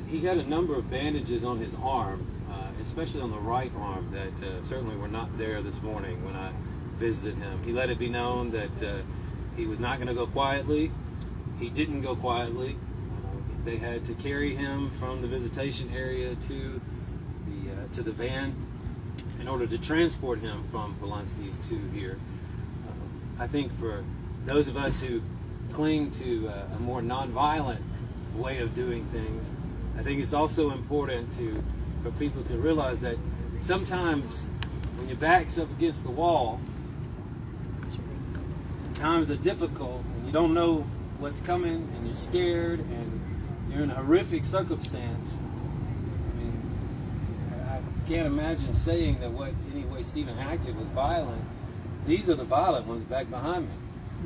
he had a number of bandages on his arm, especially on the right arm, that certainly were not there this morning when I visited him. He let it be known that he was not going to go quietly. He didn't go quietly. They had to carry him from the visitation area to the van in order to transport him from Polunsky to here. I think for those of us who cling to a more nonviolent way of doing things, I think it's also important for people to realize that sometimes when your back's up against the wall, times are difficult and you don't know what's coming and you're scared and you're in a horrific circumstance. I mean, I can't imagine saying that any way Stephen acted was violent. These are the violent ones back behind me.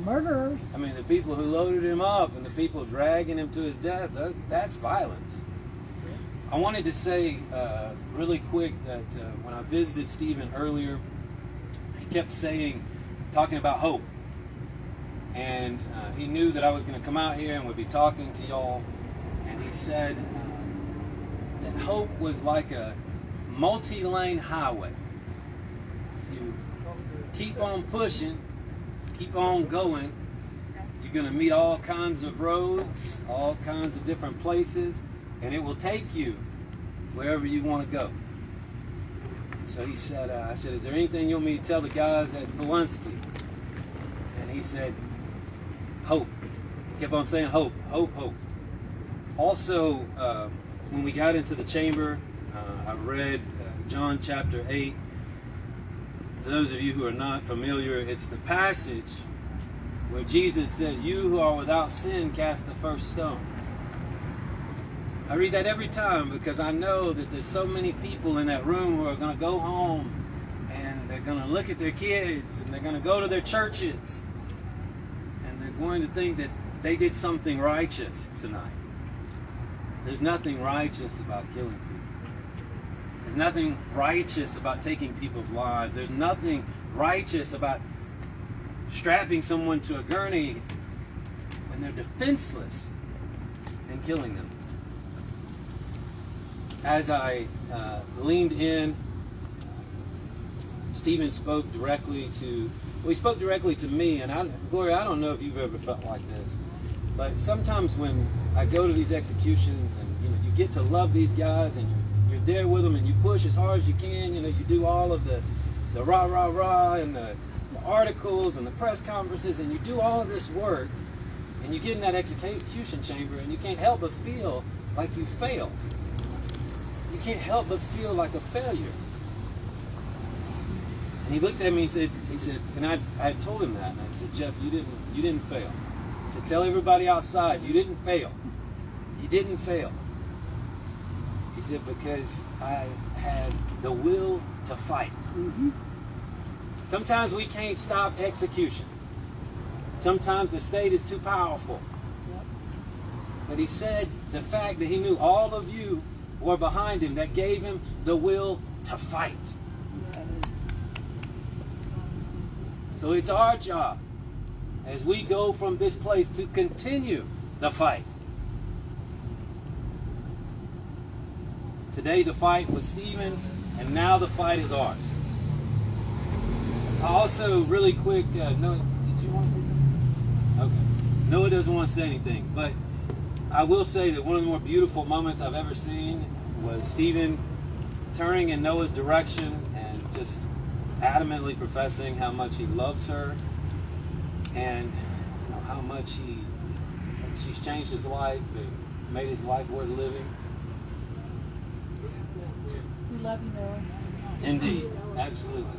Murderers. I mean, the people who loaded him up and the people dragging him to his death, that's violence. I wanted to say really quick that when I visited Stephen earlier, he kept talking about hope. And he knew that I was going to come out here and would be talking to y'all. And he said that hope was like a multi-lane highway. You keep on pushing, keep on going, you're going to meet all kinds of roads, all kinds of different places, and it will take you wherever you want to go. So he said, I said, is there anything you want me to tell the guys at Polunsky? And he said, hope. He kept on saying hope, hope, hope. Also, when we got into the chamber, I read John chapter 8. For those of you who are not familiar, it's the passage where Jesus says, you who are without sin, cast the first stone. I read that every time because I know that there's so many people in that room who are going to go home and they're going to look at their kids and they're going to go to their churches and they're going to think that they did something righteous tonight. There's nothing righteous about killing people. There's nothing righteous about taking people's lives. There's nothing righteous about strapping someone to a gurney when they're defenseless and killing them. As I leaned in, Stephen spoke directly to, well, he spoke directly to me, and Gloria, I don't know if you've ever felt like this, but sometimes when I go to these executions and you get to love these guys and you're there with them and you push as hard as you can, you do all of the rah rah rah and the articles and the press conferences, and you do all of this work, and you get in that execution chamber and you can't help but feel like you failed. You can't help but feel like a failure. And he looked at me and he said, and I had told him that, and I said, Jeff, you didn't fail. He said, tell everybody outside, you didn't fail. You didn't fail. He said, because I had the will to fight. Mm-hmm. Sometimes we can't stop executions. Sometimes the state is too powerful. Yep. But he said the fact that he knew all of you were behind him, that gave him the will to fight. So it's our job as we go from this place to continue the fight. Today the fight was Stephen's, and now the fight is ours. I also, really quick, Noah, did you want to say something? Okay. Noah doesn't want to say anything, but I will say that one of the more beautiful moments I've ever seen was Stephen turning in Noah's direction and just adamantly professing how much he loves her and how much she's changed his life and made his life worth living. We love you, Noah. Indeed, absolutely.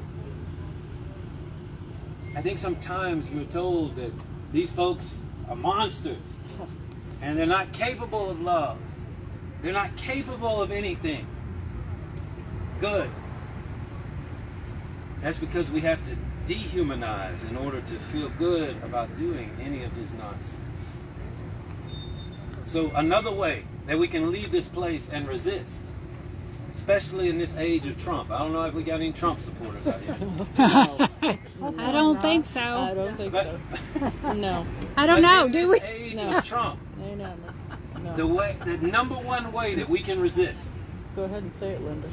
I think sometimes we're told that these folks are monsters and they're not capable of love. They're not capable of anything good. That's because we have to dehumanize in order to feel good about doing any of this nonsense. So another way that we can leave this place and resist, especially in this age of Trump. I don't know if we got any Trump supporters out here. I don't think so. I don't think so. No. I don't know. In Do this we? age of Trump, No. the number one way that we can resist. Go ahead and say it, Linda.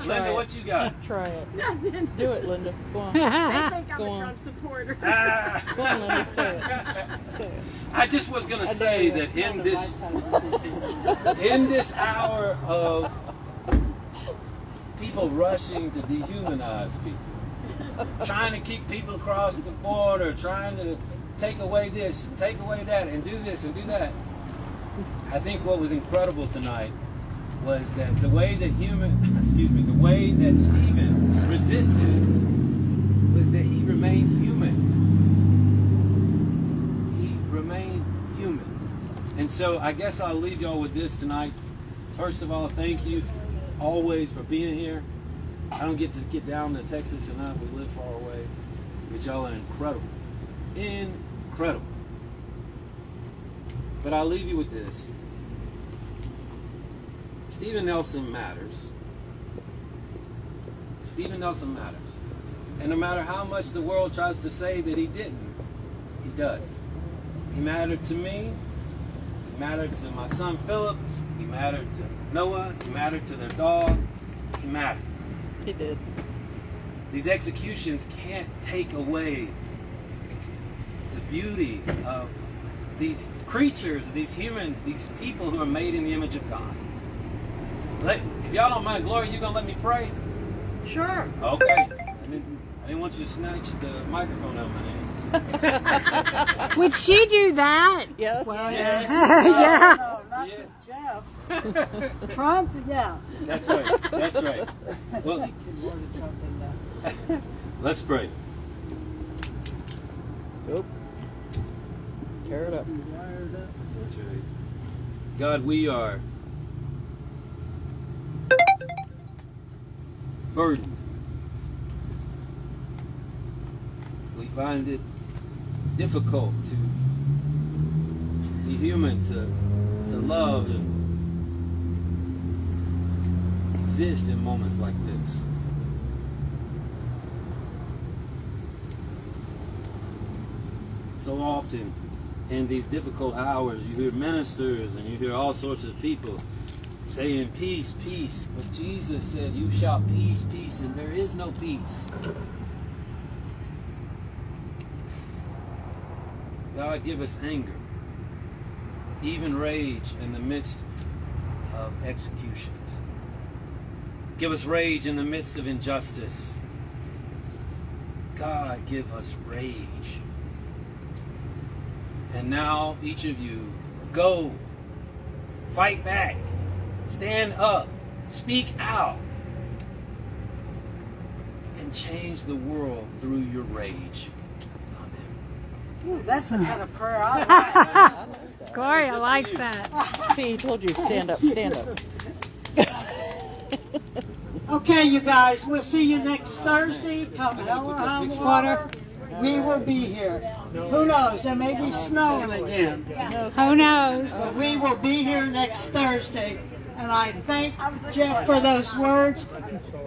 Linda, what you got? Try it. Do it, Linda. Go on. They think I'm Go a on. Trump supporter. Go on, Linda. Say it. Say it. I just was going to say that in this hour of people rushing to dehumanize people, trying to keep people across the border, trying to take away this and take away that and do this and do that, I think what was incredible tonight was that the way that the way that Stephen resisted was that he remained human. He remained human. And so I guess I'll leave y'all with this tonight. First of all, thank you always for being here. I don't get to get down to Texas enough. We live far away. But y'all are incredible. Incredible. But I'll leave you with this. Stephen Nelson matters. Stephen Nelson matters. And no matter how much the world tries to say that he didn't, he does. He mattered to me. He mattered to my son Philip. He mattered to Noah. He mattered to their dog. He mattered. He did. These executions can't take away the beauty of these creatures, these humans, these people who are made in the image of God. If y'all don't mind, Gloria, you gonna let me pray? Sure. Okay. I didn't want you to snatch the microphone out of my hand. Would she do that? Yes. Well, Yes. Yeah. No, not Yeah. just Jeff. Trump, yeah. That's right. That's right. Well, let's pray. Nope. Tear it up. That's right. God, we are burdened. We find it difficult to be human, to love and exist in moments like this. So often in these difficult hours, you hear ministers and you hear all sorts of people saying peace, peace. But Jesus said, you shout peace, peace, and there is no peace. God, give us anger, even rage in the midst of executions. Give us rage in the midst of injustice. God, give us rage. And now, each of you, go, fight back, stand up, speak out, and change the world through your rage. Ooh, that's the kind of prayer I like. Gloria likes that. See, he told you stand up, stand up. Okay, you guys, we'll see you next Thursday. Come hell or high water, we will be here. Who knows? There may be snowing again. Who knows? But we will be here next Thursday. And I thank Jeff for those words.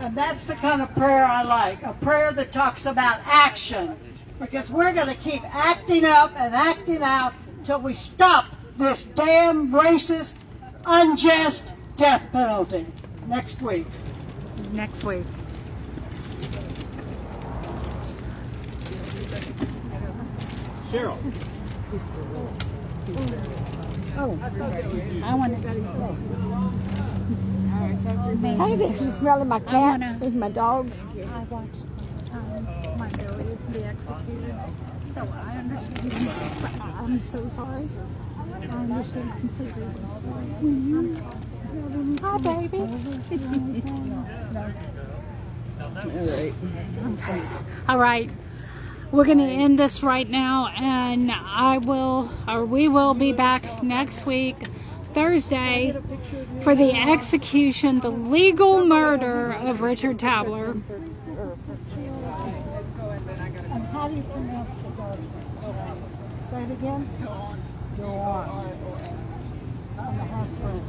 And that's the kind of prayer I like. A prayer that talks about action. Because we're going to keep acting up and acting out till we stop this damn racist, unjust death penalty next week. Next week. Cheryl. Oh, I want to. Hey, did you smell my cats and my dogs? I watched my Billy be executed, so I understand. I'm so sorry. I understand completely. Hi, baby. All right. We're going to end this right now, and we will be back next week, Thursday, for the execution, the legal murder of Richard Tabler. And how do you pronounce the dog? Say it again. Go on. I'm a half French.